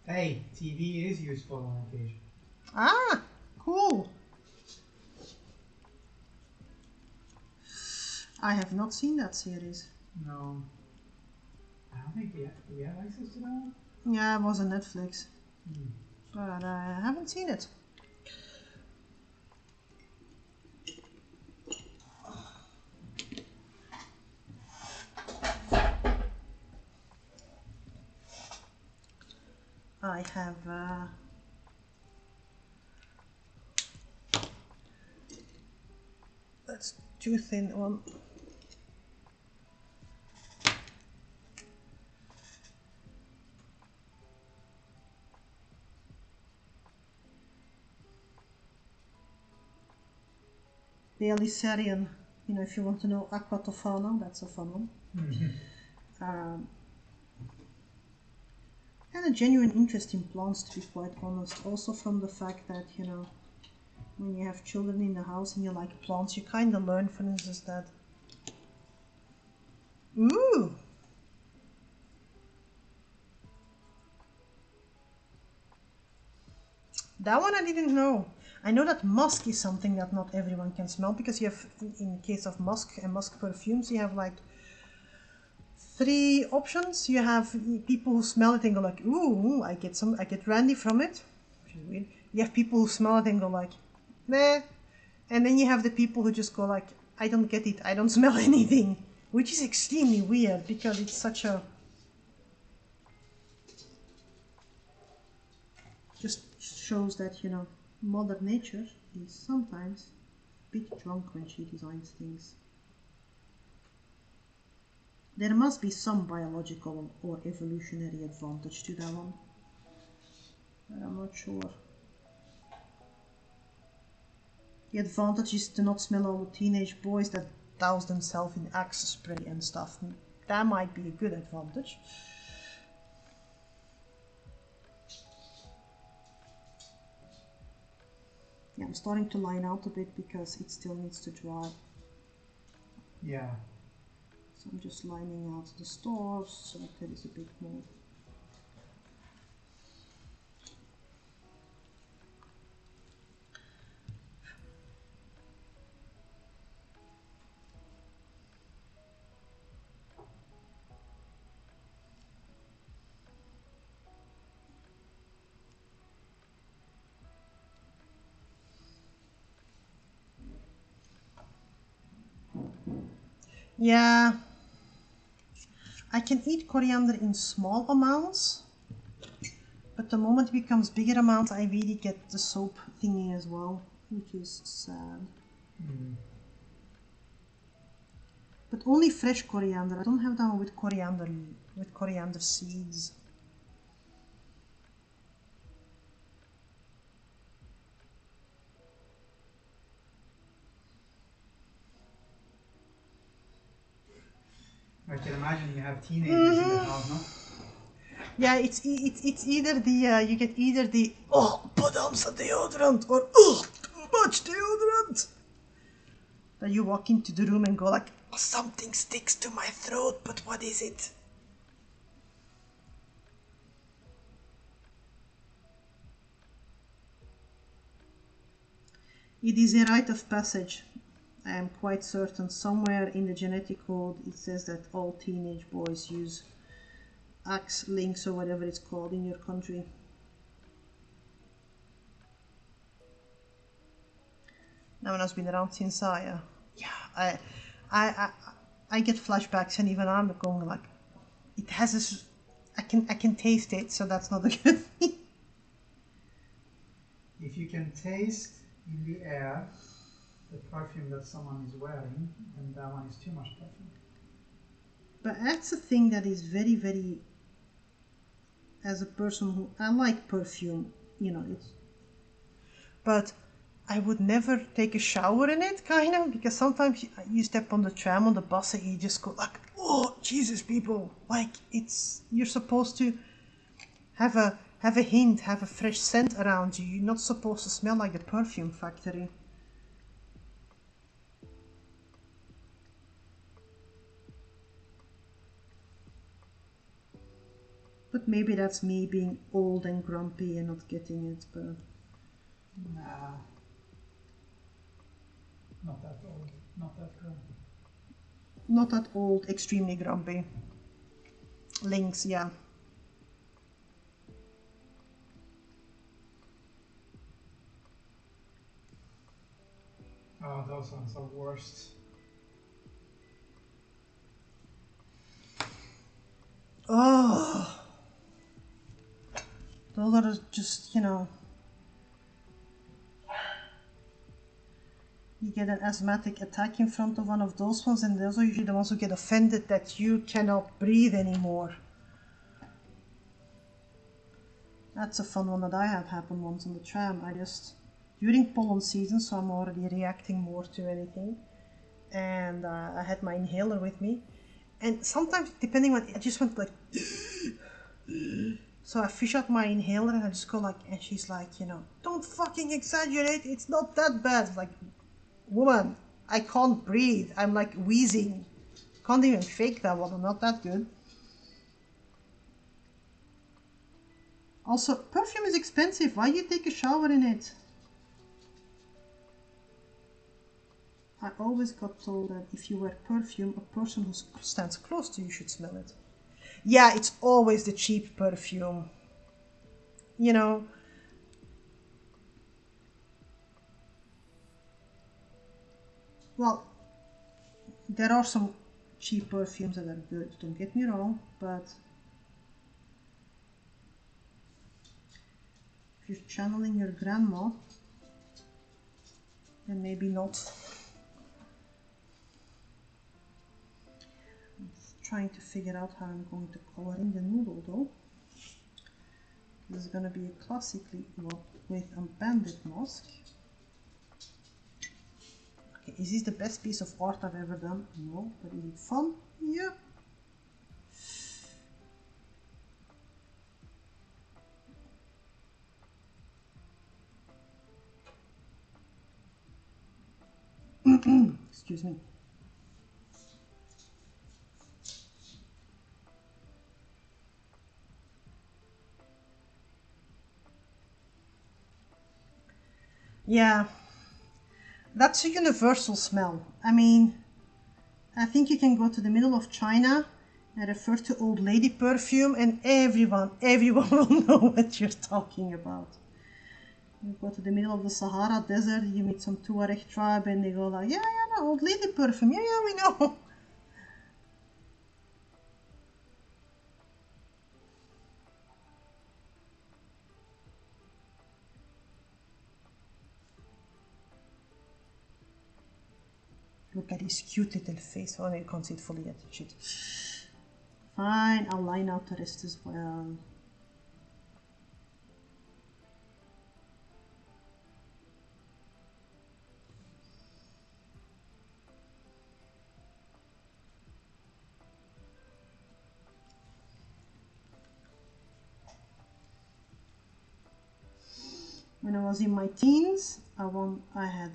Hey, TV is useful on occasion. Ah, cool. I have not seen that series. No. I don't think we have access to that one. Yeah, it was on Netflix. Hmm. But I haven't seen it. I have that's too thin one. Belisarian, you know, if you want to know aquatofana, that's a fun one. And a genuine interest in plants, to be quite honest. Also from the fact that, you know, when you have children in the house and you like plants, you kind of learn, for instance, that. Ooh! That one I didn't know. I know that musk is something that not everyone can smell, because you have, in case of musk and musk perfumes, you have like 3 options. You have people who smell it and go like, ooh, I get brandy from it, which is weird. You have people who smell it and go like, meh. And then you have the people who just go like, I don't get it, I don't smell anything. Which is extremely weird, because it's such a... just shows that, you know, Mother Nature is sometimes a bit drunk when she designs things. There must be some biological or evolutionary advantage to that one, but I'm not sure. The advantage is to not smell all the teenage boys that douse themselves in Axe spray and stuff. That might be a good advantage. Yeah, I'm starting to line out a bit because it still needs to dry. Yeah. So I'm just lining out the stores so that there is a bit more. Yeah, I can eat coriander in small amounts, but the moment it becomes bigger amounts, I really get the soap thingy as well, which is sad. But only fresh coriander. I don't have that one with coriander seeds. I can imagine you have teenagers in the house, no? Yeah, it's either the you get either the put on some deodorant, or too much deodorant. That you walk into the room and go like, something sticks to my throat, but what is it? It is a rite of passage. I am quite certain somewhere in the genetic code it says that all teenage boys use acrylics or whatever it's called in your country. Now when I've been around since I get flashbacks, and even I'm going like, it has this, I can taste it, so that's not a good thing. If you can taste in the air the perfume that someone is wearing, then that one is too much perfume. But that's a thing that is very, very, as a person who, I like perfume, you know, it's, but I would never take a shower in it, kind of, because sometimes you step on the tram, on the bus, and you just go like, oh, Jesus, people, like, it's, you're supposed to have a hint, have a fresh scent around you. You're not supposed to smell like the perfume factory. But maybe that's me being old and grumpy and not getting it, but... Nah. Not that old, not that grumpy. Not that old, extremely grumpy. Lynx, yeah. Oh, those ones are worst. Oh! Those are just, you know... You get an asthmatic attack in front of one of those ones, and those are usually the ones who get offended that you cannot breathe anymore. That's a fun one that I had happen once on the tram. I just, during pollen season, so I'm already reacting more to anything, and I had my inhaler with me, and sometimes depending on, I just went like, so I fish out my inhaler and I just go like, and she's like, you know, don't fucking exaggerate, it's not that bad. Like, woman, I can't breathe, I'm like wheezing, can't even fake that one, I'm not that good. Also, perfume is expensive, why do you take a shower in it? I always got told that if you wear perfume, a person who stands close to you should smell it. Yeah, it's always the cheap perfume. You know, well, there are some cheap perfumes that are good, don't get me wrong, but if you're channeling your grandma, then maybe not. I'm trying to figure out how I'm going to color in the noodle though. This is going to be a classically, well, with a bandit mask. Okay, is this the best piece of art I've ever done? No, but is it fun? Yeah. Excuse me. Yeah, that's a universal smell. I mean, I think you can go to the middle of China and refer to old lady perfume and everyone will know what you're talking about. You go to the middle of the Sahara Desert, you meet some Tuareg tribe and they go like, yeah, no, old lady perfume, yeah, we know. Look at his cute little face. Oh no, you can't see it fully yet. Shit. Fine, I'll line out the rest as well. When I was in my teens, I had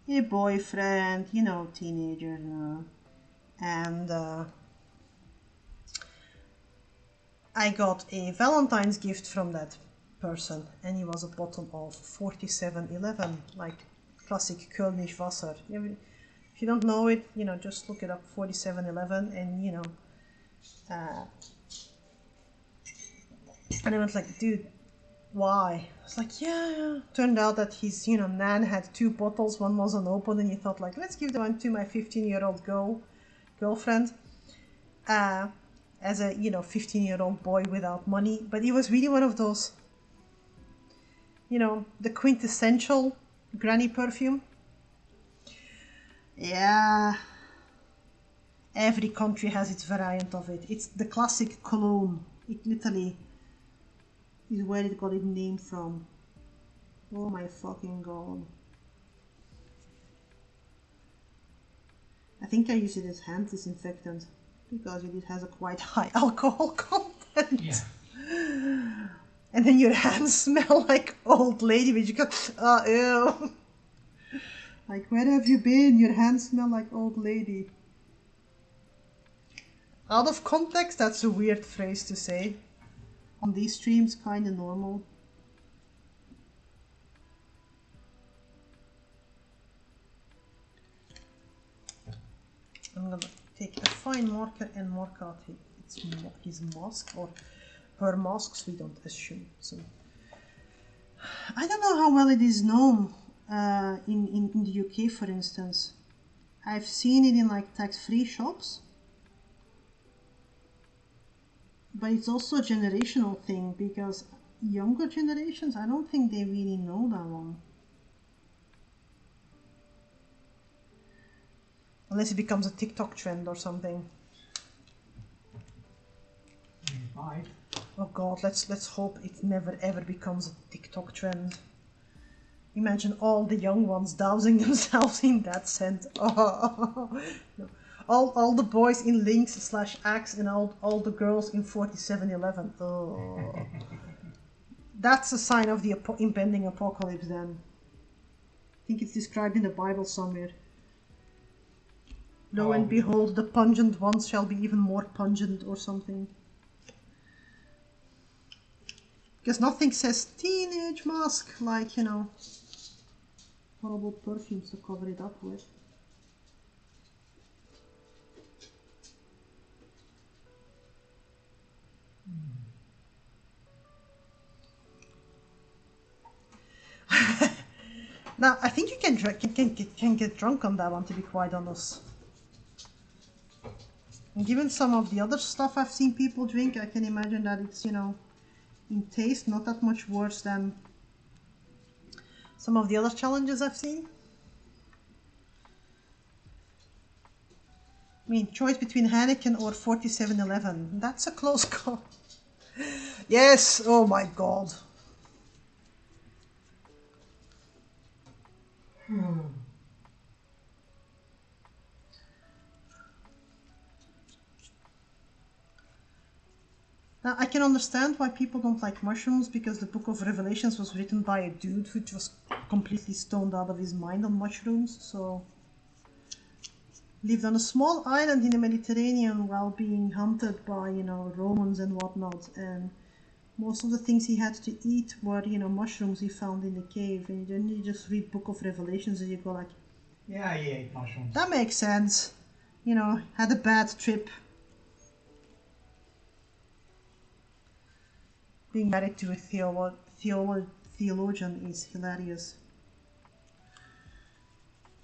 a boyfriend, you know, teenager, and I got a Valentine's gift from that person, and it was a bottle of 4711, like classic Kölnisch Wasser. If you don't know it, you know, just look it up, 4711, and you know. And I was like, dude, why? I was like, yeah. Turned out that his, you know, nan had 2 bottles, one was unopened, and he thought like, let's give the one to my 15-year-old girlfriend. As a, you know, 15-year-old boy without money. But he was really one of those, you know, the quintessential granny perfume. Yeah. Every country has its variant of it. It's the classic cologne. It literally is where it got its name from. Oh my fucking god. I think I use it as hand disinfectant because it has a quite high alcohol content. Yeah. And then your hands smell like old lady, but you go, oh, ew. Like, where have you been? Your hands smell like old lady. Out of context, that's a weird phrase to say. On these streams, kinda normal. I'm gonna take a fine marker and mark out his mask or her masks, we don't assume. So I don't know how well it is known in the UK, for instance. I've seen it in like tax-free shops. But it's also a generational thing because younger generations, I don't think they really know that one. Unless it becomes a TikTok trend or something. It might. Oh god, let's hope it never ever becomes a TikTok trend. Imagine all the young ones dousing themselves in that scent. Oh, no. All the boys in Lynx/Axe and all the girls in 4711. Oh. That's a sign of the impending apocalypse then. I think it's described in the Bible somewhere. Lo and behold, the pungent ones shall be even more pungent or something. Because nothing says teenage mask like, you know, horrible perfumes to cover it up with. Now, I think you can get drunk on that one, to be quite honest. And given some of the other stuff I've seen people drink, I can imagine that it's, you know, in taste not that much worse than some of the other challenges I've seen. I mean, choice between Heineken or 4711. That's a close call. Yes, oh my god. Now, I can understand why people don't like mushrooms, because the Book of Revelations was written by a dude who was completely stoned out of his mind on mushrooms, so... lived on a small island in the Mediterranean while being hunted by, you know, Romans and whatnot, and most of the things he had to eat were, you know, mushrooms he found in the cave, and then you just read Book of Revelations and you go like... Yeah, he ate mushrooms. That makes sense. You know, had a bad trip. Being married to a theologian is hilarious.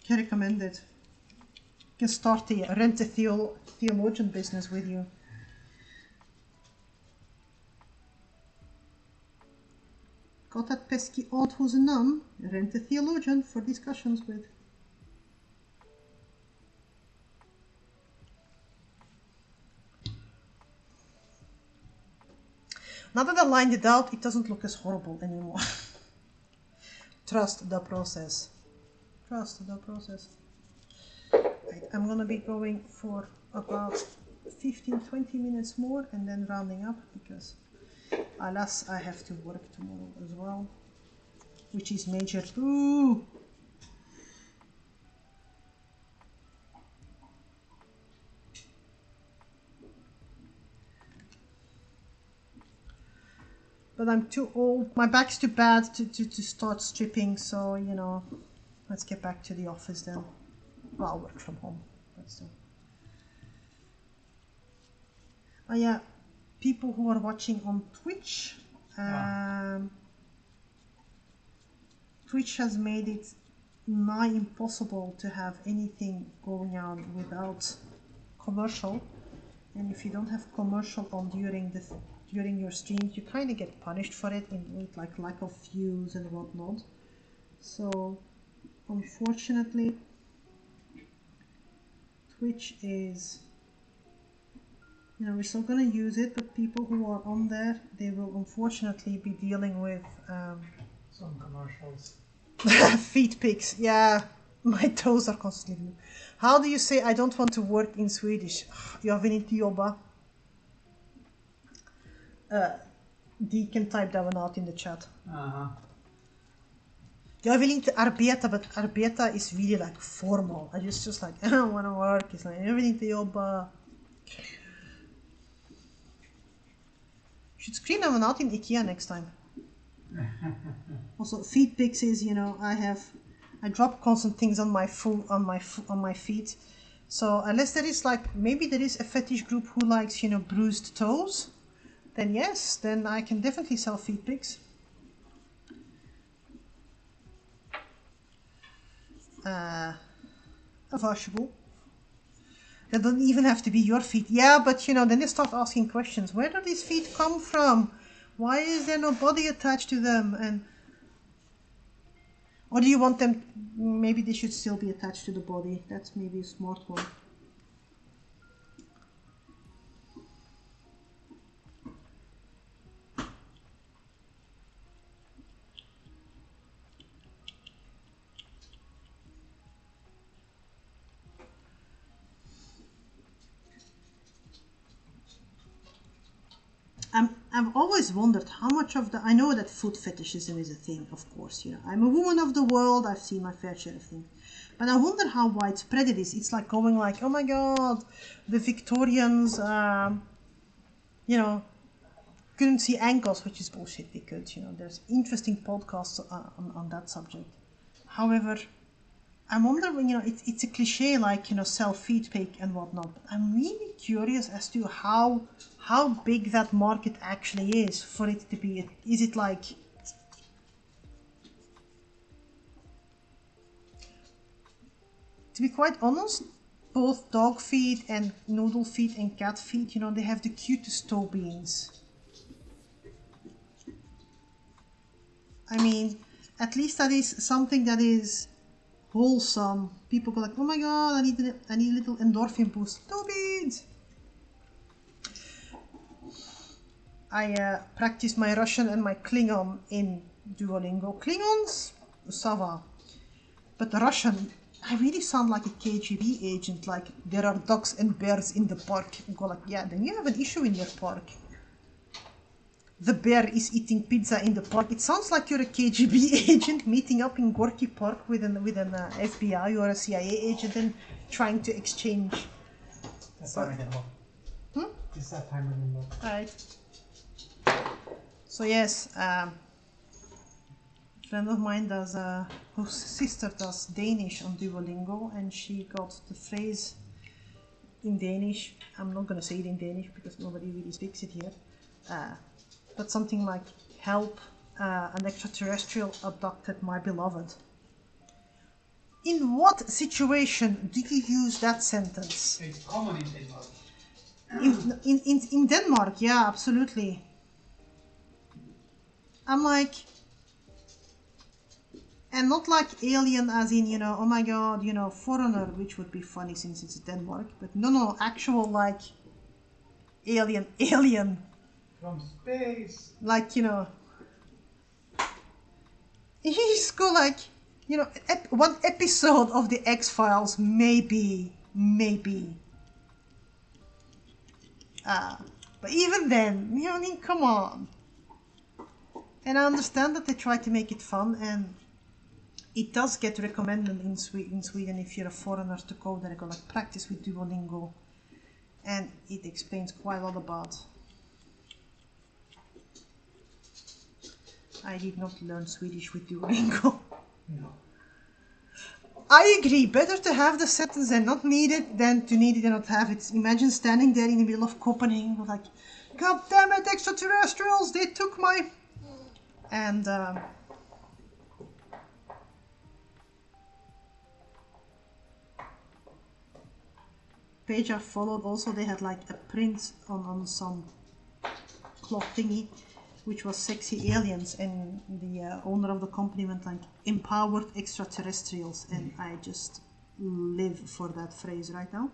Can recommend it. You can start a theologian business with you. Got that pesky aunt who's a nun? Rent a theologian for discussions with. Now that I lined it out, it doesn't look as horrible anymore. Trust the process. Trust the process. Right, I'm gonna be going for about 15-20 minutes more and then rounding up, because alas, I have to work tomorrow as well, which is major. Ooh. But I'm too old, my back's too bad to start stripping, so, you know, let's get back to the office then. Well, I'll work from home, but still. Oh yeah, people who are watching on Twitch, Twitch has made it nigh impossible to have anything going on without commercial. And if you don't have commercial on during your streams, you kind of get punished for it with like lack of views and whatnot. So unfortunately, Twitch is, you know, we're still gonna use it, but people who are on there, they will unfortunately be dealing with some commercials. feed pics. Yeah, my toes are constantly blue. How do you say I don't want to work in Swedish? Jag vill inte jobba. Deacon typed that one out in the chat. Jag vill inte arbeta, but arbeta is really like formal. I just like, I don't want to work. It's like, jag vill inte jobba. Should screen that one out in IKEA next time. Also, feet pics is, you know, I drop constant things on my on my feet. So unless there is like, maybe there is a fetish group who likes, you know, bruised toes, then yes, then I can definitely sell feet pics. Varsågod. They don't even have to be your feet. Yeah, but you know, then they start asking questions. Where do these feet come from? Why is there no body attached to them? And or do you want them, maybe they should still be attached to the body. That's maybe a smart one. I've always wondered how much of the, I know that foot fetishism is a thing, of course, you know, I'm a woman of the world, I've seen my fair share of things, but I wonder how widespread it is. It's like going like, oh my god, the Victorians, you know, couldn't see ankles, which is bullshit, they could, you know, there's interesting podcasts on that subject. However, I'm wondering, you know, it's a cliche like, you know, sell feet pic and whatnot, but I'm really curious as to how big that market actually is for it to be. Is it like, to be quite honest, both dog feet and noodle feet and cat feet, you know, they have the cutest toe beans. I mean, at least that is something that is wholesome. People go like, oh my god, I need a little endorphin boost. Toe beans! I practice my Russian and my Klingon in Duolingo. Klingons, ça va. But Russian, I really sound like a KGB agent, like there are ducks and bears in the park. I go like, yeah, then you have an issue in your park. The bear is eating pizza in the park. It sounds like you're a KGB agent meeting up in Gorky Park with an FBI or a CIA agent and trying to exchange. That's not reasonable. It's that time reasonable. Alright. So yes, a friend of mine does, whose sister does Danish on Duolingo, and she got the phrase in Danish. I'm not gonna say it in Danish because nobody really speaks it here. But something like, help, an extraterrestrial abducted my beloved. In what situation do you use that sentence? It's common in Denmark. In Denmark, yeah, absolutely. I'm like, and not like alien as in, you know, oh my god, you know, foreigner, which would be funny since it's Denmark, but no, actual like alien. From space. Like, you know, you just go like, you know, one episode of the X-Files, maybe. But even then, you know, I mean, come on. And I understand that they try to make it fun, and it does get recommended in Sweden if you're a foreigner to go there and go like practice with Duolingo, and it explains quite a lot about. I did not learn Swedish with Duolingo. No. I agree. Better to have the sentence and not need it than to need it and not have it. Imagine standing there in the middle of Copenhagen like, God damn it, extraterrestrials, they took my... And page I followed also, they had like a print on some cloth thingy, which was sexy aliens, and the owner of the company went like, empowered extraterrestrials, and I just live for that phrase right now.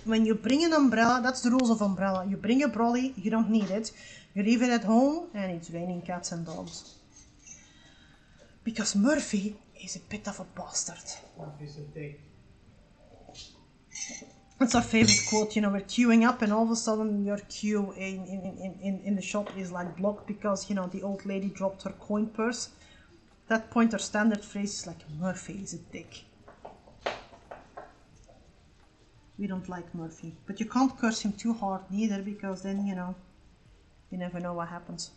When you bring an umbrella, that's the rules of umbrella. You bring a brolly, you don't need it. You leave it at home, and it's raining cats and dogs. Because Murphy is a bit of a bastard. Murphy's a dick. That's our favorite quote, you know, we're queuing up and all of a sudden your queue in the shop is like blocked because, you know, the old lady dropped her coin purse. At that point, our standard phrase is like, Murphy is a dick. We don't like Murphy. But you can't curse him too hard neither, because then, you know, you never know what happens.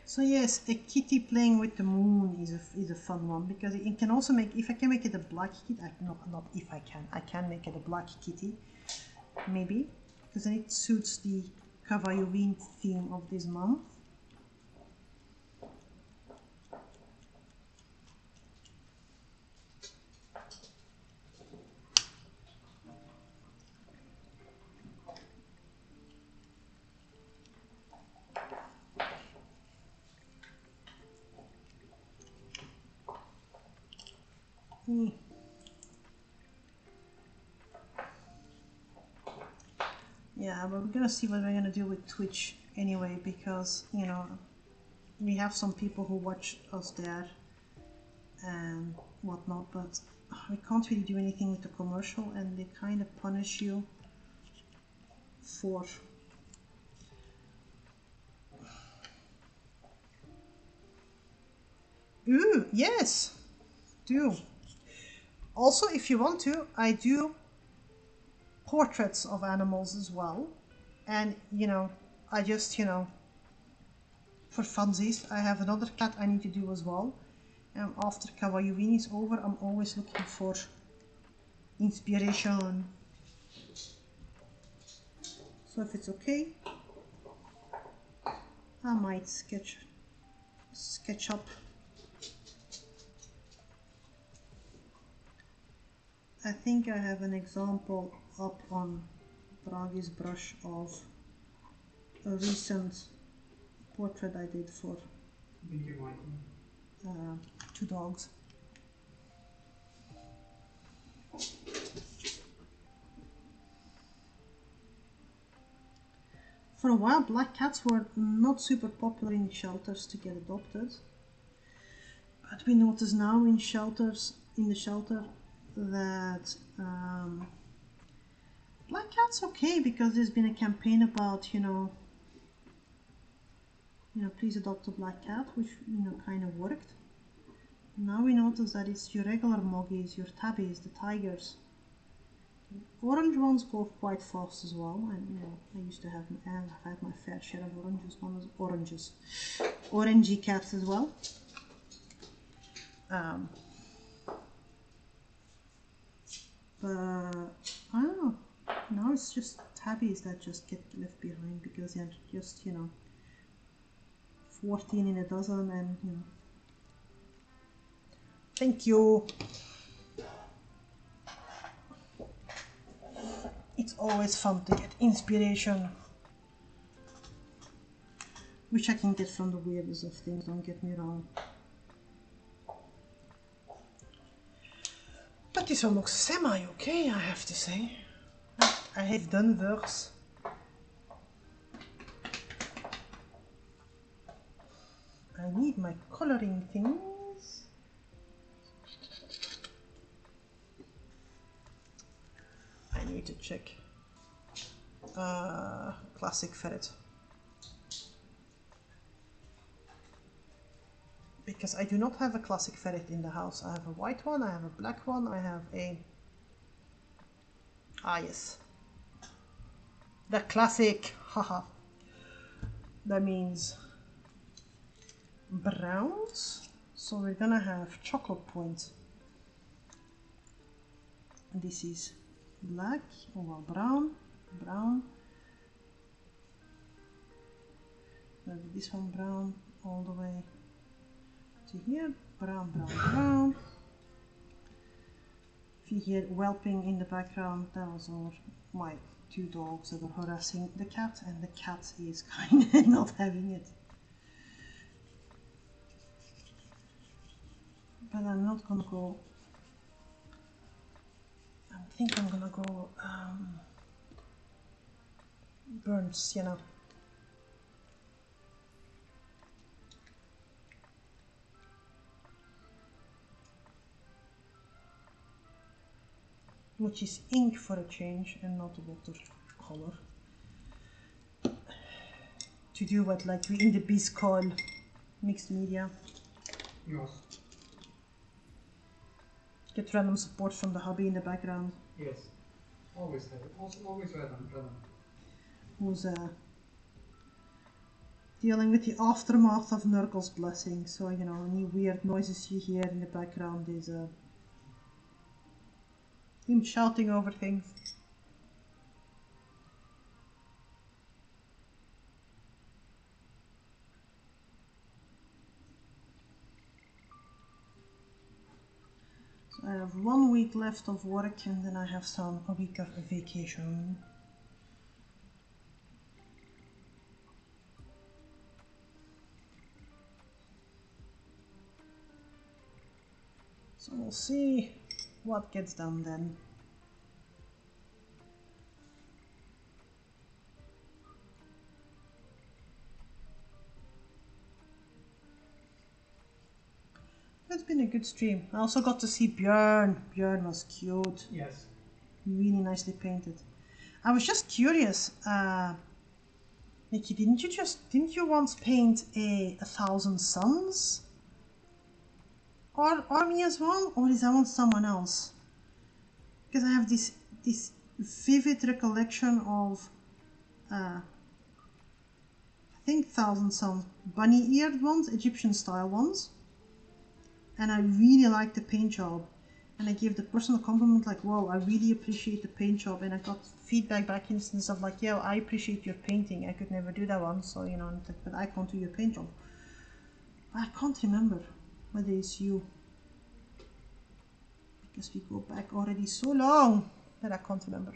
So yes, a kitty playing with the moon is a fun one, because it can also make, if I can make it a black kitty, not if I can make it a black kitty, maybe, because then it suits the Kavayovin theme of this month. Yeah, but we're gonna see what we're gonna do with Twitch anyway, because, you know, we have some people who watch us there and whatnot, but we can't really do anything with the commercial, and they kind of punish you for... Ooh, yes, do. Also, if you want to, I do portraits of animals as well, and, you know, I just, you know, for funsies, I have another cat I need to do as well. After Kawayuvini is over, I'm always looking for inspiration. So if it's okay, I might sketch up. I think I have an example up on Bragi's brush of a recent portrait I did for two dogs. For a while, black cats were not super popular in shelters to get adopted, but we notice now in the shelter that black cat's okay, because there's been a campaign about, you know, please adopt a black cat, which, you know, kind of worked. Now we notice that it's your regular moggies, your tabbies, the tigers. Orange ones go quite fast as well, and, you know, I've had my fair share of orangey cats as well. But I don't know. Now it's just tabbies that just get left behind, because they're just, you know, 14 in a dozen, and, you know. Thank you. It's always fun to get inspiration, which I can get from the weirdest of things, don't get me wrong. But this one looks semi-okay, I have to say. I have done worse. I need my coloring things. need to check. Classic ferret. Because I do not have a classic ferret in the house. I have a white one, I have a black one, I have a... Ah, yes. The classic, haha. That means browns. So we're gonna have chocolate point. This is black, or well, brown. This one brown all the way to here. Brown. If you hear whelping in the background, that was my two dogs that were harassing the cat, and the cat is kind of not having it. But I'm not gonna go. I think I'm gonna go burnt sienna. Which is ink for a change and not watercolor. To do what like we in the biz call mixed media. Yes. Get random support from the hubby in the background. Yes. Always have it. Also always random. Who's dealing with the aftermath of Nurgle's blessing. So, you know, any weird noises you hear in the background is him shouting over things. So I have 1 week left of work, and then I have a week of vacation. So we'll see what gets done then. It's been a good stream. I also got to see Björn. Björn was cute. Yes. Really nicely painted. I was just curious, Nikki, didn't you once paint a 1,000 Suns? Or army as well? Or is that one someone else? Because I have this vivid recollection of I think 1,000 Suns, bunny-eared ones, Egyptian style ones. And I really liked the paint job, and I gave the person a compliment like, wow, I really appreciate the paint job, and I got feedback back instance of like, yeah, I appreciate your painting, I could never do that one, so you know, but I can't do your paint job. I can't remember whether it's you, because we go back already so long that I can't remember.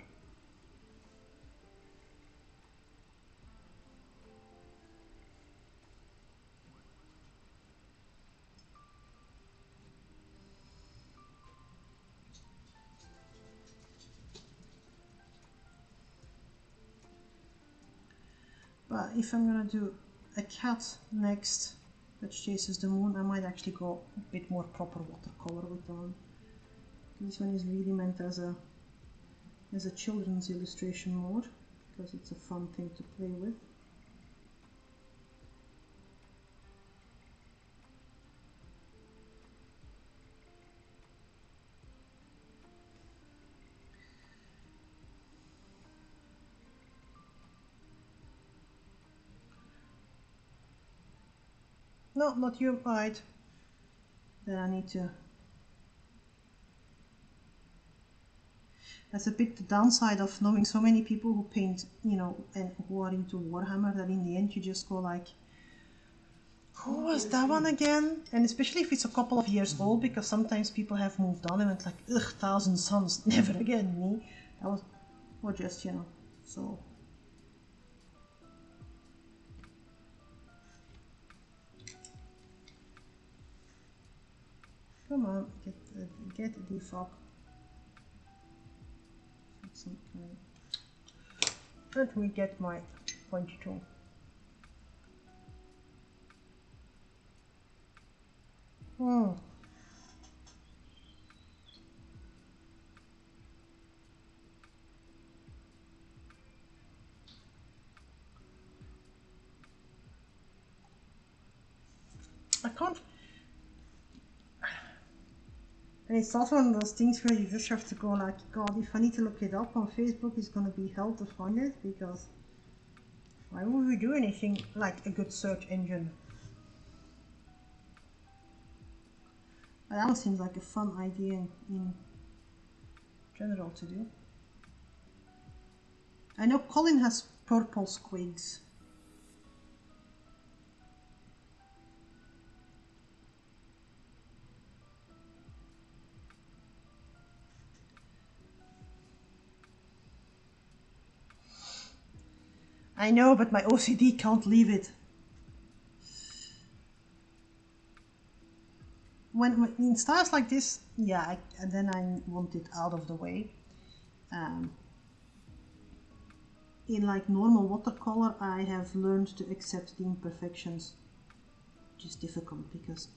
But if I'm gonna do a cat next that chases the moon, I might actually go a bit more proper watercolor with that one. This one is really meant as a children's illustration more, because it's a fun thing to play with. No, not you, right. Then I need to... That's a bit the downside of knowing so many people who paint, you know, and who are into Warhammer, that in the end you just go like, who was that one again? And especially if it's a couple of years old, because sometimes people have moved on and went like, ugh, 1,000 Suns, never again, me. That was, or just, you know, so... Come on, get the defog. Let me get my pointy tool. I can't. And it's also one of those things where you just have to go like, God, if I need to look it up on Facebook, it's gonna be hell to find it, because why would we do anything like a good search engine? But that one seems like a fun idea in general to do. I know Colin has purple squigs. I know, but my OCD can't leave it. When in styles like this, yeah, and then I want it out of the way. In like normal watercolor, I have learned to accept the imperfections, which is difficult because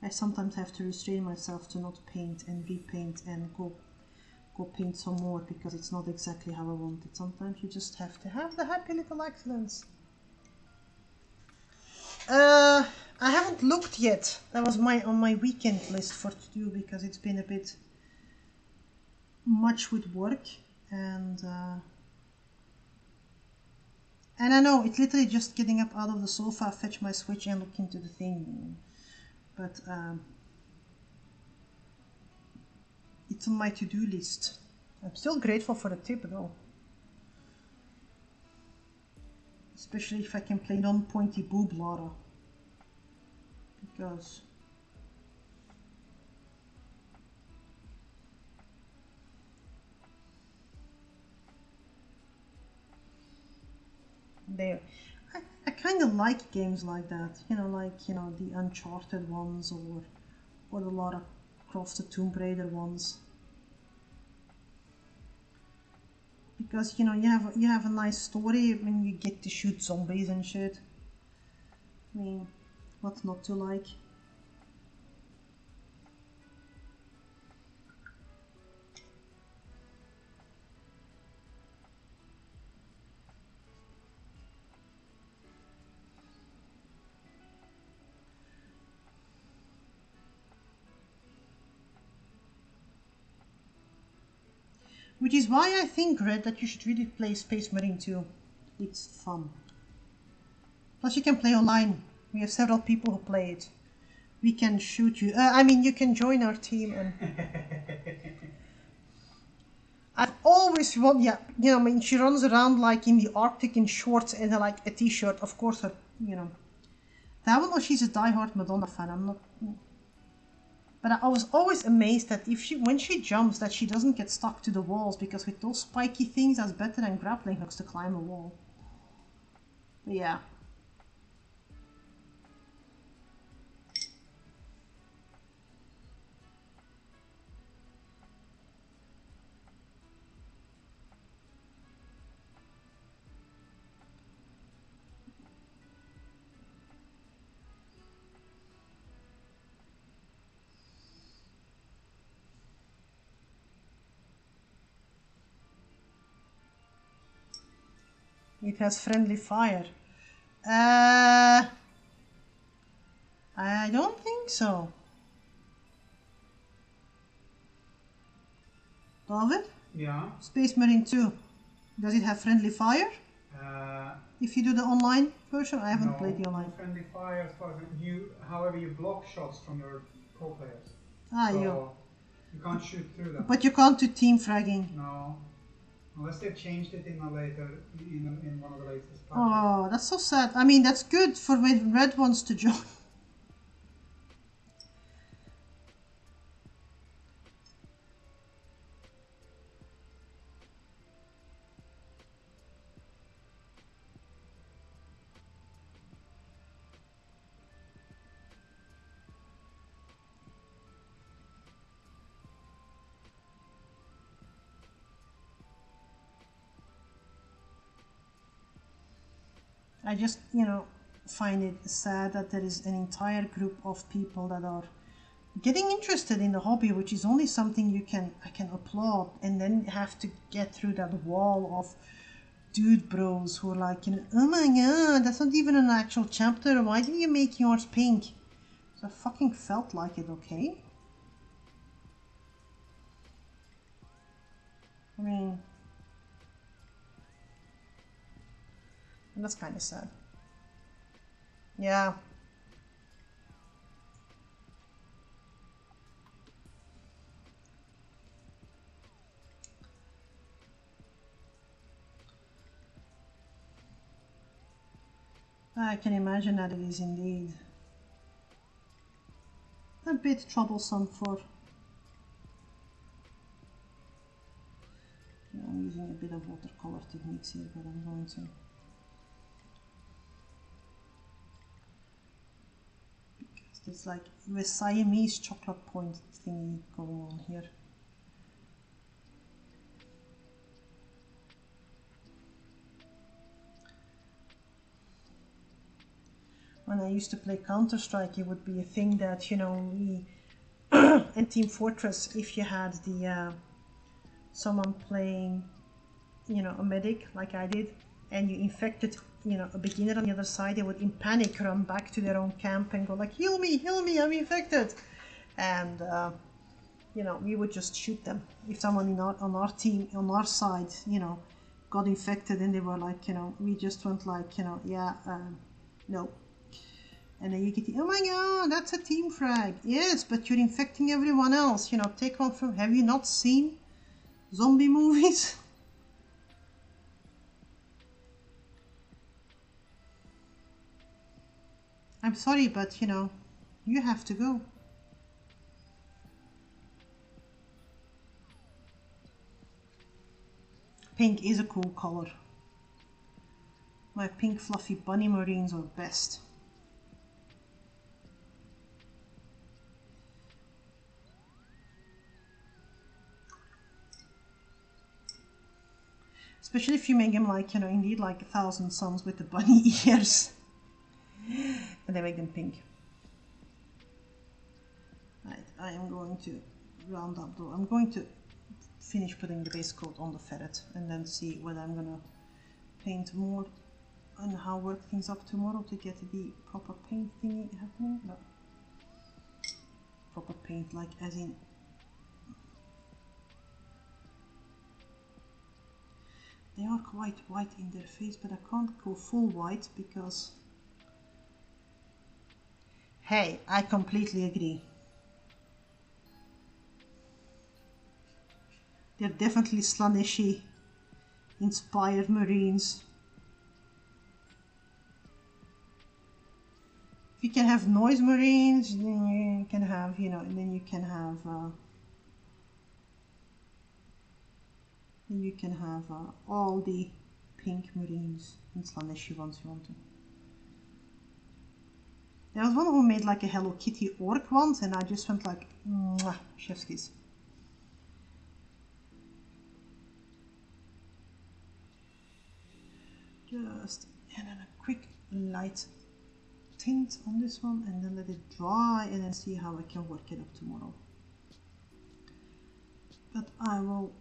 I sometimes have to restrain myself to not paint and repaint and go paint some more because it's not exactly how I want it. Sometimes you just have to have the happy little accidents. I haven't looked yet. That was on my weekend list for to do because it's been a bit much with work, and I know it's literally just getting up out of the sofa, fetch my Switch and look into the thing. But it's on my to-do list. I'm still grateful for the tip though. Especially if I can play non-pointy boob Lara. Because there, I kind of like games like that, like the Uncharted ones or the Lara Croft the Tomb Raider ones, because you have a nice story when you get to shoot zombies and shit. I mean, what's not to like? Which is why I think, Red, that you should really play Space Marine 2. It's fun. Plus you can play online. We have several people who play it. We can shoot you. I mean, you can join our team and... I've always wanted, yeah, I mean, she runs around like in the Arctic in shorts and like a t-shirt. Of course, her, That one, she's a diehard Madonna fan. I'm not... But I was always amazed that when she jumps, that she doesn't get stuck to the walls, because with those spiky things, that's better than grappling hooks to climb a wall. But yeah. It has friendly fire. I don't think so. David? Yeah. Space Marine 2. Does it have friendly fire? If you do the online version, I haven't played the online. No friendly fire as far as however you block shots from your co-players. Ah, so yeah. You can't shoot through them. But you can't do team fragging. No. Unless they've changed it in one of the latest patches. Oh, that's so sad. I mean, that's good for when Red wants to join. I just, find it sad that there is an entire group of people that are getting interested in the hobby, which is only something I can applaud, and then have to get through that wall of dude bros who are like, you know, oh my god, that's not even an actual chapter. Why did you make yours pink? So I fucking felt like it, okay? I mean, and that's kind of sad. Yeah. I can imagine that it is indeed a bit troublesome for... I'm using a bit of watercolor techniques here, but I'm going to... Because there's like the Siamese chocolate point thingy going on here. When I used to play Counter-Strike, it would be a thing that, you know, we in Team Fortress, if you had the someone playing, you know, a medic like I did, and you infected, you know, a beginner on the other side, they would in panic run back to their own camp and go like, heal me, I'm infected. And, you know, we would just shoot them. If someone on our team, on our side, you know, got infected, and they were like, you know, we just went like, you know, yeah, no. And then you get, oh my god, that's a team frag. Yes, but you're infecting everyone else. You know, take one from, have you not seen zombie movies? I'm sorry, but you know, you have to go. Pink is a cool color. My pink fluffy bunny marines are best. Especially if you make them like, you know, indeed like 1,000 suns with the bunny ears. And they make them pink. Right, I am going to round up though. I'm going to finish putting the base coat on the ferret and then see whether I'm gonna paint more and how work things up tomorrow to get the proper paint thingy happening. No. Proper paint, like as in... They are quite white in their face, but I can't go full white because... Hey, I completely agree. They're definitely Slaneshi inspired marines. If you can have noise marines, then you can have, you know, and then you can have all the pink marines and Slaneshi ones you want to. There was one who made like a Hello Kitty orc once, and I just went like, mwah, chef's kiss. Just, and then a quick light tint on this one, and then let it dry, and then see how I can work it up tomorrow. But I will,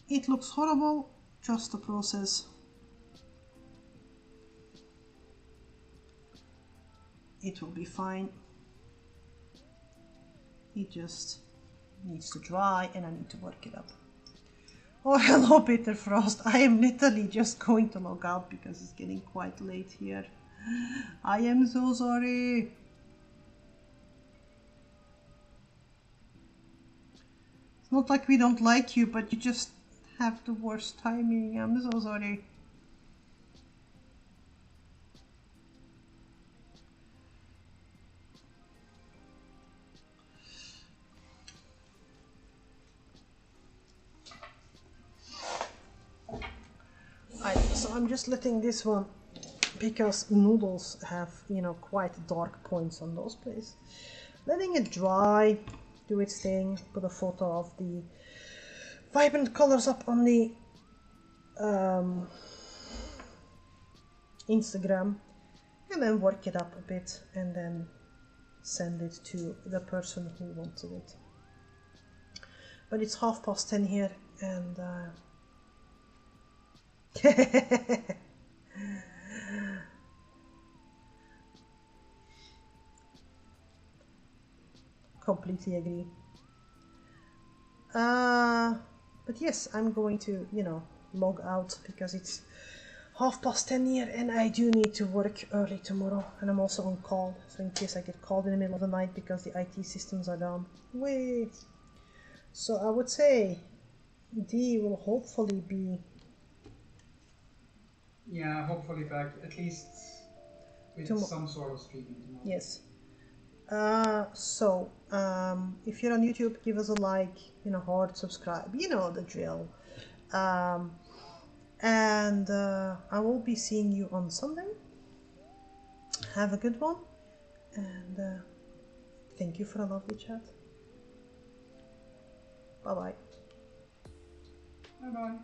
it looks horrible, trust the process. It will be fine. It just needs to dry, and I need to work it up. Oh, hello, Peter Frost. I am literally just going to log out because it's getting quite late here. I am so sorry. It's not like we don't like you, but you just have the worst timing. I'm so sorry. So I'm just letting this one, because noodles have, you know, quite dark points on those places. Letting it dry, do its thing, put a photo of the vibrant colors up on the Instagram, and then work it up a bit and then send it to the person who wanted it. But it's 10:30 here, and Completely agree. But yes, I'm going to, log out because it's 10:30 here and I do need to work early tomorrow. And I'm also on call, so in case I get called in the middle of the night because the IT systems are down. Wait. So I would say D will hopefully be... Yeah, hopefully back at least with some sort of streaming tomorrow. Yes. If you're on YouTube, give us a like, heart, subscribe, you know the drill. And I will be seeing you on Sunday. Have a good one, and thank you for a lovely chat. Bye bye. Bye bye.